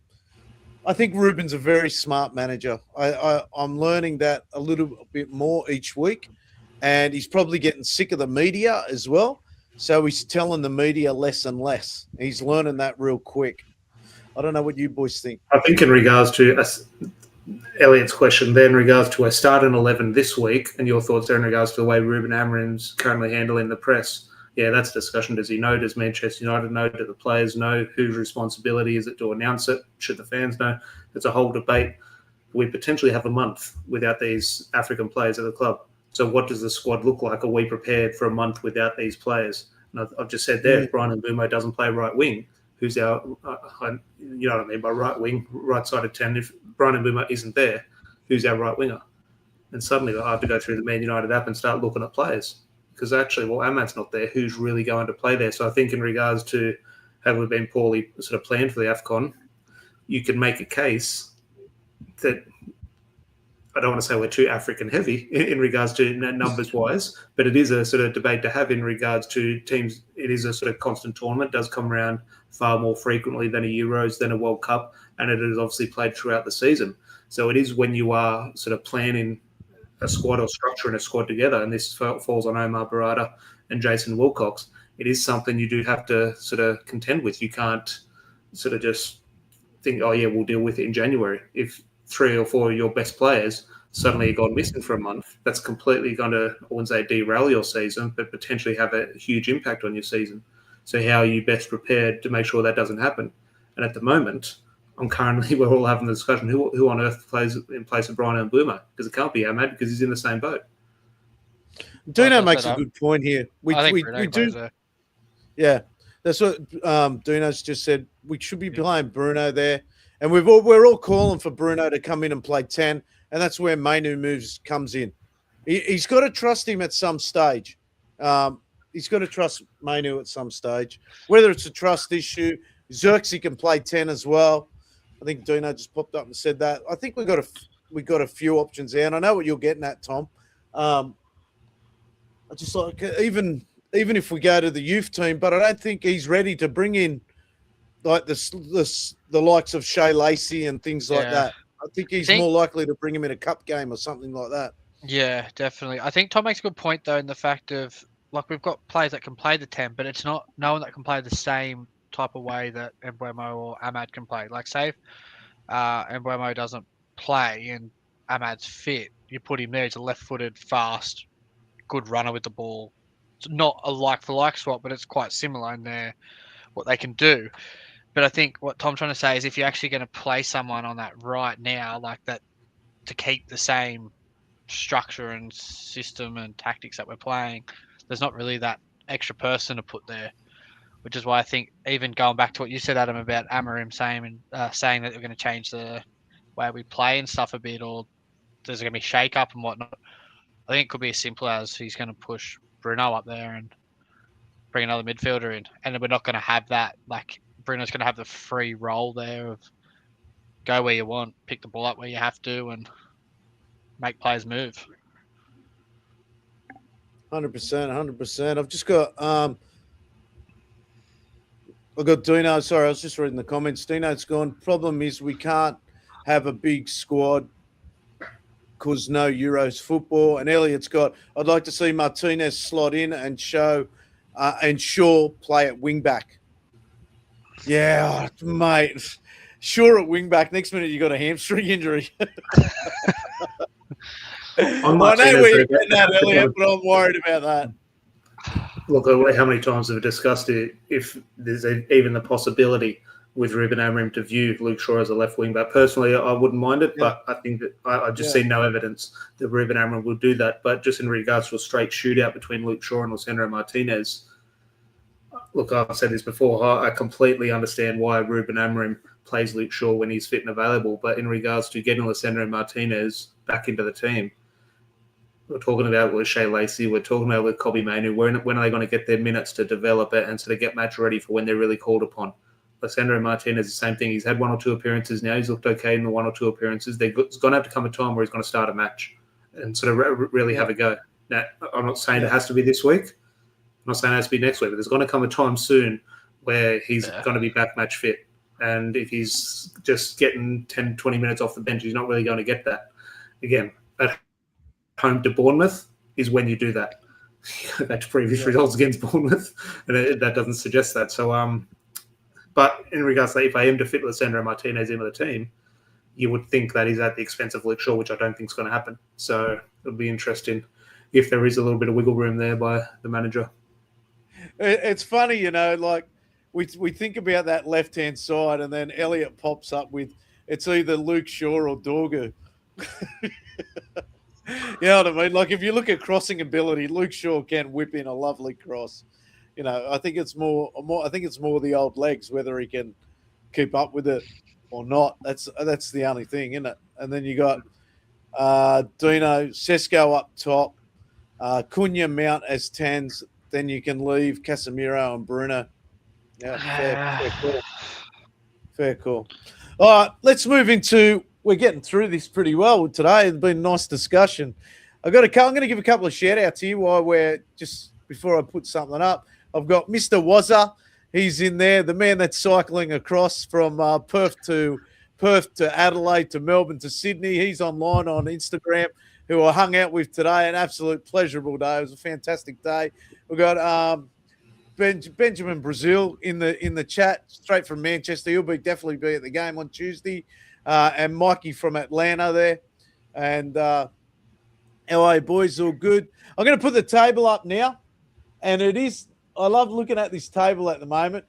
S1: I think Ruben's a very smart manager. I'm learning that a little bit more each week, and he's probably getting sick of the media as well. So he's telling the media less and less. He's learning that real quick. I don't know what you boys think.
S3: I think in regards to Elliot's question there, in regards to a starting 11 this week, and your thoughts there in regards to the way Ruben Amorim's currently handling the press. Yeah, that's a discussion. Does he know? Does Manchester United know? Do the players know? Whose responsibility is it to announce it? Should the fans know? It's a whole debate. We potentially have a month without these African players at the club. So what does the squad look like? Are we prepared for a month without these players? And I've just said there, if Brian Mbeumo doesn't play right wing, who's our, you know what I mean by right wing, right side of 10. If Brian Mbeumo isn't there, who's our right winger? And suddenly I have to go through the Man United app and start looking at players. Because actually, well, Ahmad's not there. Who's really going to play there? So I think in regards to have we been poorly sort of planned for the AFCON, you can make a case that I don't want to say we're too African heavy in regards to numbers wise, but it is a sort of debate to have in regards to teams. It is a sort of constant tournament, does come around far more frequently than a Euros, than a World Cup, and it is obviously played throughout the season. So it is when you are sort of planning a squad or structuring a squad together, and this falls on Omar Barada and Jason Wilcox, it is something you do have to sort of contend with. You can't sort of just think, oh yeah, we'll deal with it in January. If 3 or 4 of your best players suddenly gone missing for a month, that's completely going to, I wouldn't say derail your season, but potentially have a huge impact on your season. So how are you best prepared to make sure that doesn't happen? And at the moment, we're all having the discussion, who on earth plays in place of Brian Mbeumo? Because it can't be Ahmad, because he's in the same boat.
S1: Duno makes a good point here.
S2: We do.
S1: Yeah, that's what Duno's just said. We should be playing Bruno there. And we're all calling for Bruno to come in and play 10, and that's where Mainu comes in. He's got to trust him at some stage. He's got to trust Mainu at some stage. Whether it's a trust issue, Xerxes can play 10 as well. I think Duno just popped up and said that. I think we got a few options there, and I know what you're getting at, Tom. I just like even if we go to the youth team, but I don't think he's ready to bring in like the likes of Shea Lacey and things like that. I think he's more likely to bring him in a cup game or something like that. Yeah,
S2: definitely. I think Tom makes a good point, though, in the fact of, like, we've got players that can play the 10, but it's not no one that can play the same type of way that Mbeumo or Ahmad can play. Like, say if Mbeumo doesn't play and Ahmad's fit, you put him there. He's a left-footed, fast, good runner with the ball. It's not a like-for-like swap, but it's quite similar in there, what they can do. But I think what Tom's trying to say is if you're actually going to play someone on that right now, like that, to keep the same structure and system and tactics that we're playing, there's not really that extra person to put there, which is why I think even going back to what you said, Adam, about Amorim saying that we're going to change the way we play and stuff a bit, or there's going to be shake-up and whatnot. I think it could be as simple as he's going to push Bruno up there and bring another midfielder in, and we're not going to have that, like, Bruno's going to have the free role there of go where you want, pick the ball up where you have to, and make players move.
S1: 100%. I've just got I've got Dino. Sorry, I was just reading the comments. Dino's gone. Problem is we can't have a big squad because no Euros football. And Elliot's got, I'd like to see Martinez slot in and Shaw play at wing back. Yeah, mate. Sure at wing back. Next minute you got a hamstring injury. I know where you're getting that, Elliot, but I'm worried about that.
S3: Look, how many times have we discussed it? If there's even the possibility with Ruben Amorim to view Luke Shaw as a left wing back. Personally, I wouldn't mind it, but I think that I just see no evidence that Ruben Amorim will do that. But just in regards to a straight shootout between Luke Shaw and Lisandro Martinez, look, I've said this before, I completely understand why Ruben Amorim plays Luke Shaw when he's fit and available. But in regards to getting Lisandro Martinez back into the team, we're talking about with Shea Lacey, we're talking about with Kobbie Mainoo. When are they going to get their minutes to develop it and sort of get match ready for when they're really called upon? Lisandro Martinez, the same thing. He's had 1 or 2 appearances now. He's looked okay in the 1 or 2 appearances. There's going to have to come a time where he's going to start a match and sort of really have a go. Now, I'm not saying it has to be this week. I'm not saying it has to be next week, but there's going to come a time soon where he's going to be back match fit. And if he's just getting 10, 20 minutes off the bench, he's not really going to get that. Again, at home to Bournemouth is when you do that. That's previous results against Bournemouth, and that doesn't suggest that. So, but in regards to if I am to fit Lisandro Martinez into the team, you would think that he's at the expense of Luke Shaw, which I don't think is going to happen. So it'll be interesting if there is a little bit of wiggle room there by the manager.
S1: It's funny, you know, like we think about that left-hand side and then Elliot pops up with it's either Luke Shaw or Dorgu. You know what I mean? Like if you look at crossing ability, Luke Shaw can whip in a lovely cross. You know, I think it's more the old legs, whether he can keep up with it or not. That's the only thing, isn't it? And then you got Dino, Sesko up top, Cunha, Mount as 10s. Then you can leave Casemiro and Bruno. Yeah, fair call. All right, let's move into. We're getting through this pretty well today. It's been a nice discussion. I'm going to give a couple of shout outs here while we're just before I put something up. I've got Mr. Wazza. He's in there, the man that's cycling across from Perth to Adelaide to Melbourne to Sydney. He's online on Instagram, who I hung out with today. An absolute pleasurable day. It was a fantastic day. We've got Benjamin Brazil in the chat, straight from Manchester. He'll definitely be at the game on Tuesday. And Mikey from Atlanta there. And LA boys, all good. I'm going to put the table up now. And I love looking at this table at the moment.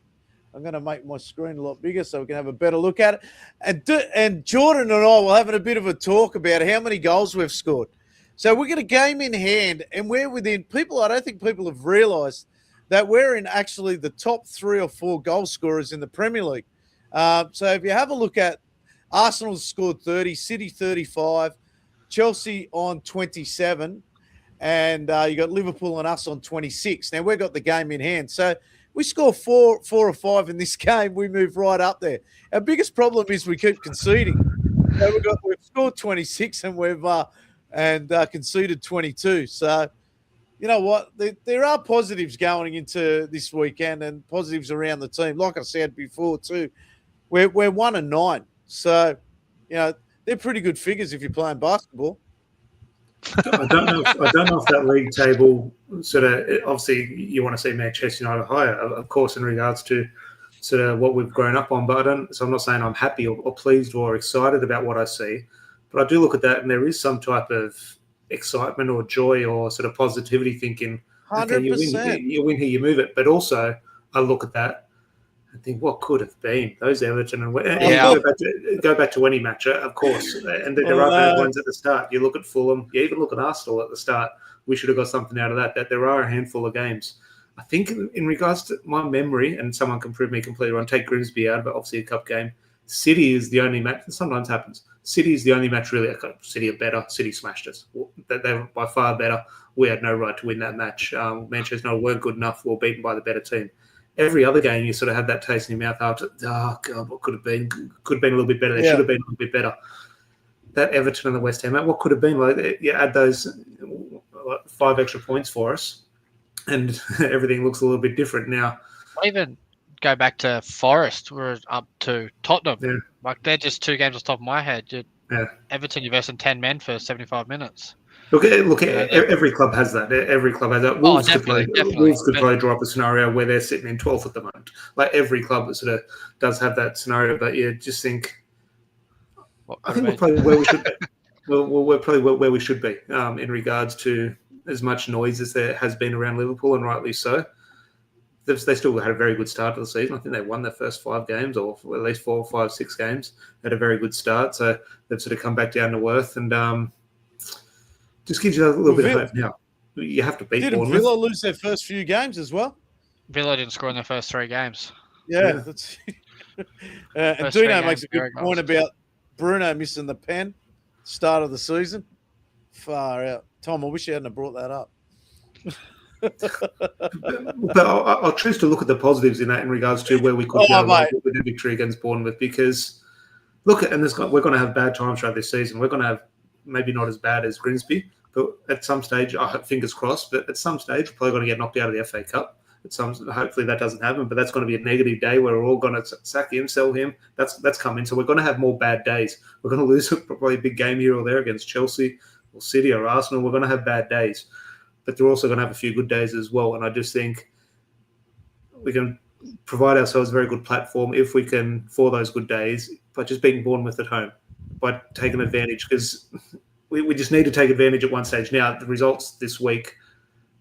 S1: I'm going to make my screen a lot bigger so we can have a better look at it. And Jordan and I were having a bit of a talk about how many goals we've scored. So we've got a game in hand, and we're within people. I don't think people have realised that we're in actually the top 3 or 4 goal scorers in the Premier League. So if you have a look at Arsenal's scored 30, City 35, Chelsea on 27, and you got Liverpool and us on 26. Now, we've got the game in hand. So we score 4 or 5 in this game, we move right up there. Our biggest problem is we keep conceding. So we've scored 26 and we've conceded 22. So, you know what? There are positives going into this weekend and positives around the team. Like I said before too, we're 1-9. So, you know, they're pretty good figures if you're playing basketball.
S3: I don't know if that league table sort of, obviously you want to see Manchester United higher, of course, in regards to sort of what we've grown up on. But I'm not saying I'm happy or pleased or excited about what I see. But I do look at that, and there is some type of excitement or joy or sort of positivity, thinking,
S1: 100%.
S3: Okay, you win here, you move it. But also, I look at that and think, what could have been? Those Everton and go back to any match, of course. And there are bad ones at the start. You look at Fulham, you even look at Arsenal at the start. We should have got something out of that. That there are a handful of games. I think in regards to my memory, and someone can prove me completely wrong, take Grimsby out, but obviously a cup game. City is the only match. Sometimes happens. City is the only match really. City are better. City smashed us. They're by far better. We had no right to win that match. Manchester United weren't good enough. We were beaten by the better team. Every other game, you sort of have that taste in your mouth after, oh, God, what could have been? Could have been a little bit better. They should have been a little bit better. That Everton and the West Ham, what could have been? Like, you add those 5 extra points for us, and everything looks a little bit different now.
S2: Even go back to Forest, we're up to Tottenham.
S3: Yeah.
S2: Like, they're just 2 games off the top of my head. Everton, you're versing 10 men for 75 minutes.
S3: Look, every club has that. Every club has that. Wolves could probably draw up a scenario where they're sitting in 12th at the moment. Like, every club sort of does have that scenario, but you just think, I think we're probably where we should be. We're probably where we should be in regards to as much noise as there has been around Liverpool, and rightly so. They still had a very good start to the season. I think they won their first 5 games, or at least 4, 5, 6 games. Had a very good start, so they've sort of come back down to earth, and just gives you a little bit of hope now. You have to beat Bournemouth.
S1: Didn't Villa lose their first few games as well?
S2: Villa didn't score in their first 3 games.
S1: Yeah. That's and Dino makes a good point about Bruno missing the pen start of the season. Far out. Tom, I wish you hadn't have brought that up.
S3: But I'll choose to look at the positives in that in regards to where we could go with the victory against Bournemouth, because we're going to have bad times throughout this season. We're going to have maybe not as bad as Grimsby, but at some stage, fingers crossed, but at some stage, we're probably going to get knocked out of the FA Cup. Hopefully that doesn't happen, but that's going to be a negative day where we're all going to sack him, sell him. That's coming. So we're going to have more bad days. We're going to lose probably a big game here or there against Chelsea or City or Arsenal. We're going to have bad days, but they're also going to have a few good days as well. And I just think we can provide ourselves a very good platform if we can, for those good days, by just beating Bournemouth at home, by taking advantage, because we just need to take advantage at one stage. Now, the results this week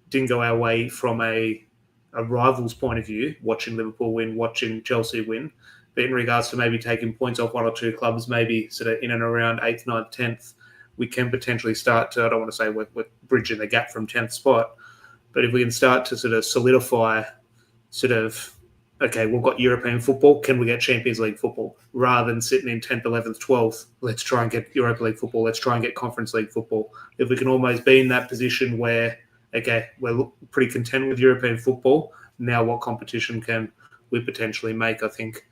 S3: didn't go our way from a rival's point of view, watching Liverpool win, watching Chelsea win, but in regards to maybe taking points off 1 or 2 clubs, maybe sort of in and around 8th, 9th, 10th, we can potentially start to, I don't want to say we're bridging the gap from 10th spot, but if we can start to sort of solidify okay, we've got European football, can we get Champions League football? Rather than sitting in 10th, 11th, 12th, let's try and get Europa League football, let's try and get Conference League football. If we can almost be in that position where, okay, we're pretty content with European football, now what competition can we potentially make? I think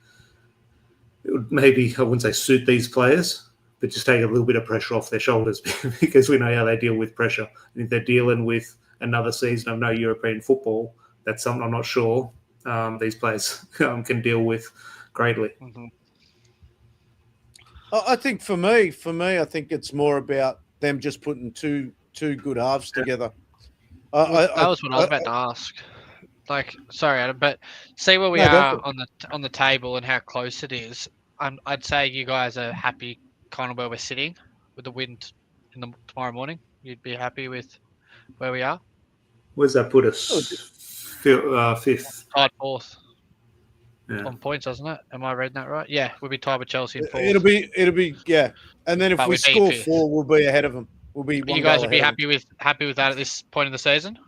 S3: it would maybe, I wouldn't say suit these players, but just take a little bit of pressure off their shoulders because we know how they deal with pressure. And if they're dealing with another season of no European football, that's something I'm not sure these players can deal with greatly.
S2: Mm-hmm.
S1: I think for me, I think it's more about them just putting two good halves together.
S2: That was what I was about to ask. Like, sorry, Adam, but see where we
S1: No,
S2: are on the table and how close it is. I'd say you guys are happy kind of where we're sitting with the wind tomorrow morning. You'd be happy with where we are.
S3: Where's that put us? Fifth.
S2: Tied fourth.
S3: Yeah.
S2: On points, doesn't it? Am I reading that right? Yeah, we'll be tied with Chelsea in fourth.
S1: It'll be yeah. And then if we score 4, we'll be ahead of them. We'll be.
S2: You guys would be happy with that at this point in the season?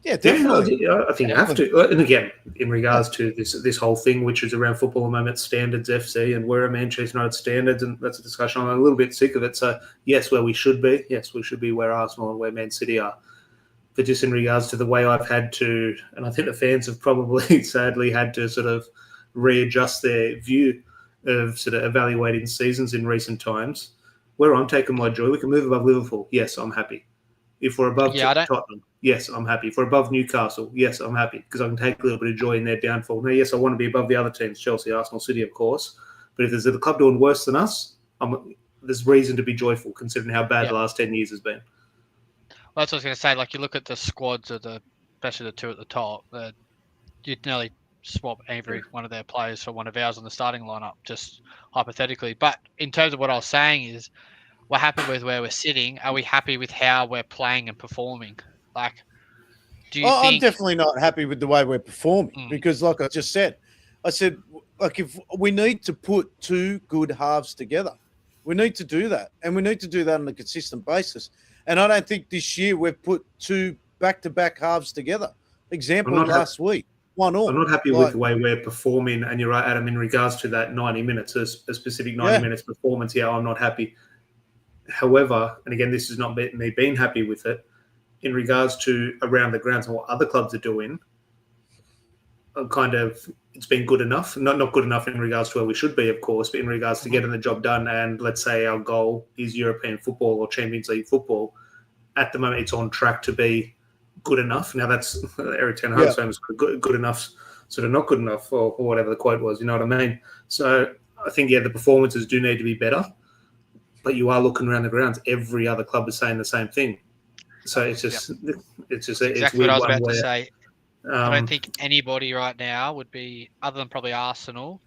S1: Yeah, definitely.
S3: Yeah, I think you have to. And again, in regards to this whole thing, which is around football at the moment, standards FC, and we're a Manchester United standards, and that's a discussion. I'm a little bit sick of it. So yes, where we should be. Yes, we should be where Arsenal and where Man City are. But just in regards to the way I've had to, and I think the fans have probably sadly had to sort of readjust their view of sort of evaluating seasons in recent times, where I'm taking my joy. We can move above Liverpool. Yes, I'm happy. If we're above Tottenham, yes, I'm happy. If we're above Newcastle, yes, I'm happy because I can take a little bit of joy in their downfall. Now, yes, I want to be above the other teams, Chelsea, Arsenal, City, of course. But if there's a club doing worse than us, there's reason to be joyful considering how bad the last 10 years has been.
S2: Well, that's what I was going to say. Like, you look at the squads of especially the two at the top, you'd nearly swap every one of their players for one of ours on the starting lineup, just hypothetically. But in terms of what I was saying is, we're happy with where we're sitting. Are we happy with how we're playing and performing? Like, do you think...
S1: I'm definitely not happy with the way we're performing because, like I just said, like, if we need to put two good halves together, we need to do that, and we need to do that on a consistent basis. And I don't think this year we've put two back-to-back halves together. Example last week, 1-1.
S3: I'm not happy with the way we're performing, and you're right, Adam, in regards to that 90 minutes, a specific 90 minutes performance. Yeah, I'm not happy. However, and again, this is not me being happy with it, in regards to around the grounds and what other clubs are doing, it's been good enough. Not good enough in regards to where we should be, of course, but in regards to getting the job done. And let's say our goal is European football or Champions League football. At the moment, it's on track to be good enough. Now, that's Eric Ten Hag's famous good enough, sort of not good enough, or whatever the quote was. You know what I mean? So I think, the performances do need to be better. But you are looking around the grounds. Every other club is saying the same thing. So it's just, it's
S2: exactly what I was about to say. I don't think anybody right now would be, other than probably Arsenal,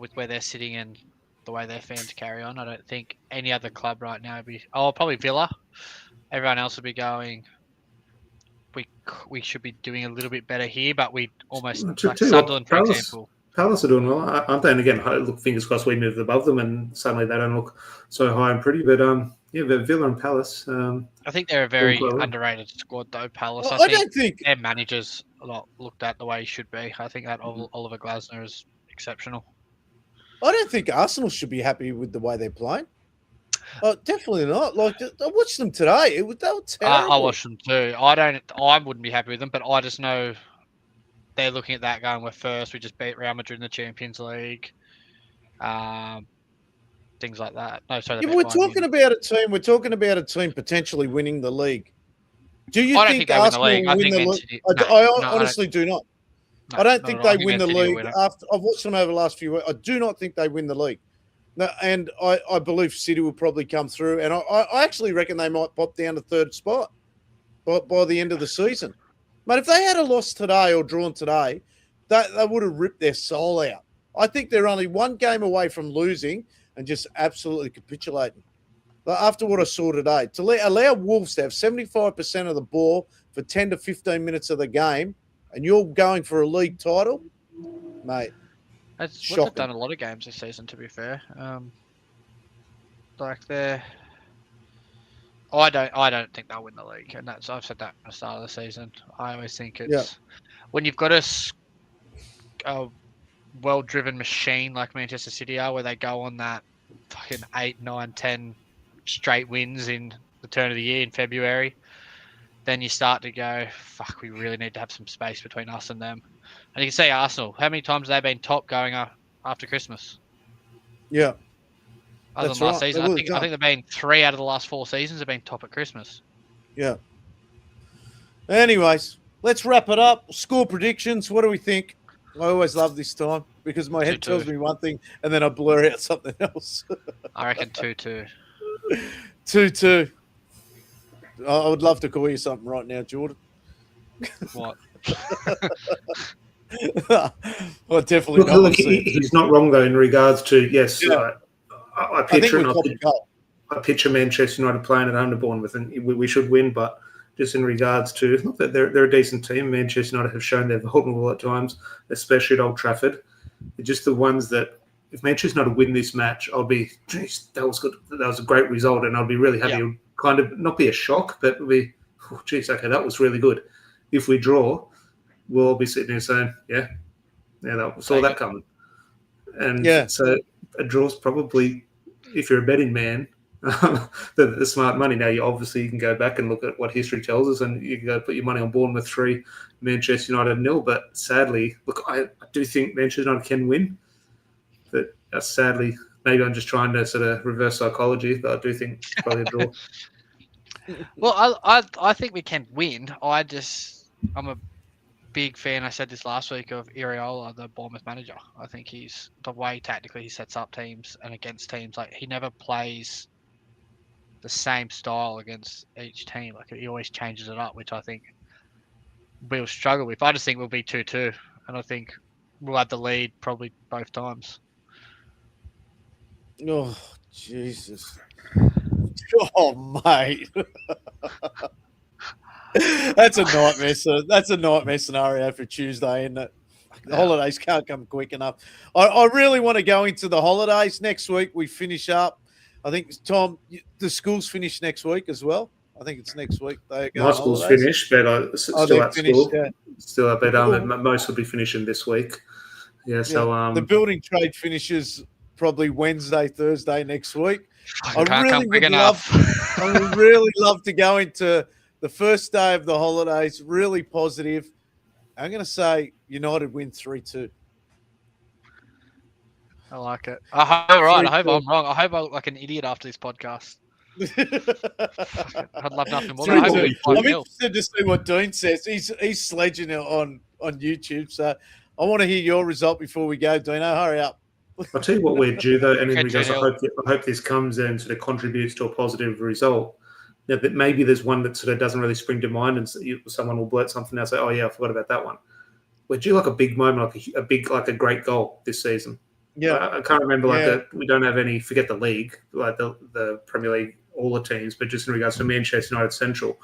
S2: with where they're sitting and the way their fans carry on. I don't think any other club right now would be. Oh, probably Villa. Everyone else would be going. We should be doing a little bit better here, but we almost like Sunderland, for example.
S3: Palace are doing well, aren't they? And again, look, fingers crossed we move above them, and suddenly they don't look so high and pretty. But Villa and Palace.
S2: I think they're a very underrated squad, though. Palace.
S1: Well, I don't think
S2: their manager's not looked at the way he should be. I think that Oliver Glasner is exceptional.
S1: I don't think Arsenal should be happy with the way they're playing. Definitely not. Like, I watched them today. They were terrible.
S2: I watched them too. I wouldn't be happy with them, but I just know they're looking at that going, we're first. We just beat Real Madrid in the Champions League. Things like that. No, sorry.
S1: We're talking about a team. We're talking about a team potentially winning the league. Do you think Arsenal will win the league? I honestly do not. I don't think they win the league. After I've watched them over the last few weeks, I do not think they win the league. No, and I believe City will probably come through. And I actually reckon they might pop down to third spot by the end of the season. But if they had a loss today or drawn today, they would have ripped their soul out. I think they're only one game away from losing and just absolutely capitulating. But after what I saw today, to allow Wolves to have 75% of the ball for 10 to 15 minutes of the game, and you're going for a league title, mate.
S2: That's what they've done a lot of games this season, to be fair. I don't think they'll win the league, and I've said that at the start of the season. I always think it's when you've got a well-driven machine like Manchester City are, where they go on that fucking 8, 9, 10 straight wins in the turn of the year in February, then you start to go, fuck, we really need to have some space between us and them. And you can see Arsenal. How many times have they been top going after Christmas?
S1: Yeah.
S2: Other
S1: That's
S2: than last
S1: right.
S2: season,
S1: They
S2: I think they've been 3 out of the last 4 seasons have been top at Christmas.
S1: Yeah. Anyways, let's wrap it up. Score predictions. What do we think? I always love this time because my head
S2: 2-2.
S1: tells me one thing and then I blur out something else.
S2: I reckon 2-2.
S1: 2-2. I would love to call you something right now, Jordan.
S2: What?
S1: Well, definitely not.
S3: Look, he's not wrong though in regards to yes.
S1: Yeah.
S3: I picture Manchester United playing at home to Bournemouth, and we should win. But just in regards to not that they're a decent team, Manchester United have shown they're vulnerable at times, especially at Old Trafford. They're just the ones that if Manchester United win this match, I'll be, geez, that was good. That was a great result, and I'll be really happy.
S2: Yeah.
S3: It would kind of not be a shock, but it'll be, oh, geez, okay, that was really good. If we draw, we'll all be sitting here saying, yeah, saw that coming. And so a draw's probably, if you're a betting man, the smart money. Now, you can go back and look at what history tells us, and you can go put your money on Bournemouth 3, Manchester United 0. But sadly, look, I do think Manchester United can win. But sadly, maybe I'm just trying to sort of reverse psychology, but I do think it's probably a draw.
S2: Well, I think we can win. I'm a big fan. I said this last week of Iraola, the Bournemouth manager. I think he's the way tactically he sets up teams and against teams. Like he never plays the same style against each team. Like he always changes it up, which I think we'll struggle with. I just think we'll be 2-2, and I think we'll have the lead probably both times.
S1: Oh, Jesus. Oh, mate. That's a nightmare. So that's a nightmare scenario for Tuesday, isn't it? The holidays can't come quick enough. I really want to go into the holidays. Next week we finish up. I think, Tom, the schools finish next week as well. I think it's next week.
S3: My school's finished, but still at school. Yeah. Still, but most will be finishing this week. Yeah, so
S1: the building trade finishes probably Wednesday, Thursday next week.
S2: I
S1: would really love to go into the first day of the holidays, really positive. I'm going to say United win 3-2.
S2: I like it. I hope I'm wrong. I hope I look like an idiot after this podcast. I'd love nothing more. I'm
S1: interested to see what Dean says. He's sledging it on YouTube, so I want to hear your result before we go, Dino. Hurry up.
S3: I'll tell you what we're due, though, and in regards, I hope this comes and sort of contributes to a positive result. Now, that maybe there's one that sort of doesn't really spring to mind, and someone will blurt something out and say, "Oh yeah, I forgot about that one." We're due like a big moment, like a great goal this season.
S1: Yeah,
S3: I can't remember we don't have any. Forget the league, like the Premier League, all the teams, but just in regards to Manchester United Central,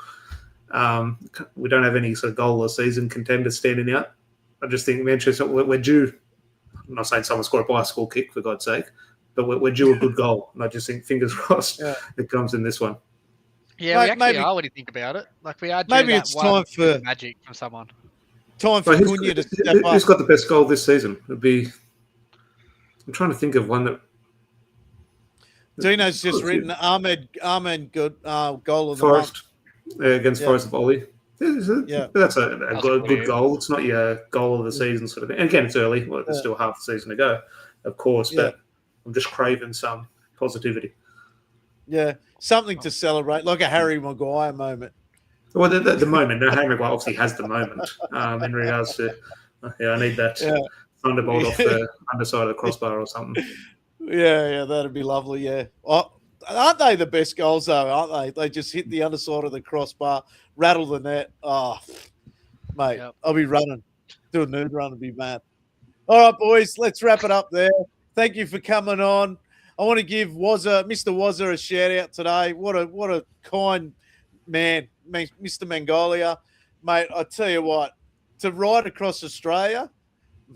S3: we don't have any sort of goal of the season contenders standing out. I just think Manchester, we're due. I'm not saying someone scored a bicycle kick, for God's sake, but we're due a good goal. And I just think, fingers crossed, it comes in this one.
S2: Yeah, we actually are when you think about it. Like we are due
S1: maybe it's time for
S2: magic from someone.
S1: Time for Cunha to step up.
S3: Who's got the best goal this season? It'd be. I'm trying to think of one that.
S1: Dino's just written Ahmed good goal of the
S3: Forest
S1: month.
S3: Against Forest of Ollie. That's a good goal. It's not your goal of the season sort of thing. And again, it's early. Well, there's still half the season to go, of course. But I'm just craving some positivity.
S1: Yeah, something to celebrate, like a Harry Maguire moment.
S3: Well, the moment. Now, Harry Maguire obviously has the moment in regards to, I need that thunderbolt off the underside of the crossbar or something.
S1: Yeah, that'd be lovely, yeah. Aren't they the best goals, though, aren't they? They just hit the underside of the crossbar, rattle the net. Oh, mate, I'll be running. Do a nude run and be mad. All right, boys, let's wrap it up there. Thank you for coming on. I want to give Mr. Wazza a shout-out today. What a kind man, Mr. Mangolia. Mate, I tell you what, to ride across Australia,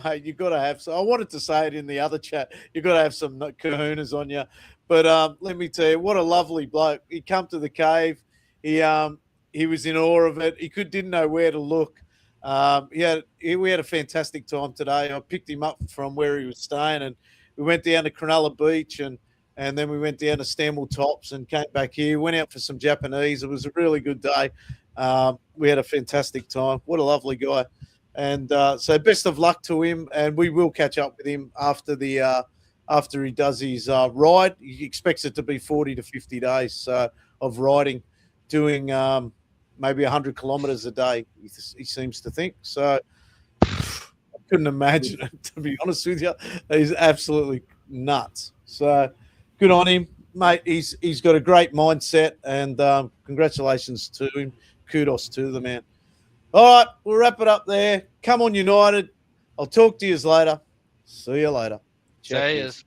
S1: mate, you've got to have some. I wanted to say it in the other chat. You've got to have some kahunas on you. But let me tell you, what a lovely bloke. He come to the cave. He was in awe of it. He didn't know where to look. We had a fantastic time today. I picked him up from where he was staying, and we went down to Cronulla Beach, and then we went down to Stanwell Tops and came back here. Went out for some Japanese. It was a really good day. We had a fantastic time. What a lovely guy. And so best of luck to him, and we will catch up with him after he does his ride. He expects it to be 40 to 50 days of riding, doing maybe 100 kilometres a day, he seems to think. So I couldn't imagine it, to be honest with you. He's absolutely nuts. So good on him, mate. He's got a great mindset, and congratulations to him. Kudos to the man. All right, we'll wrap it up there. Come on, United. I'll talk to you later. See you later.
S2: Cheers.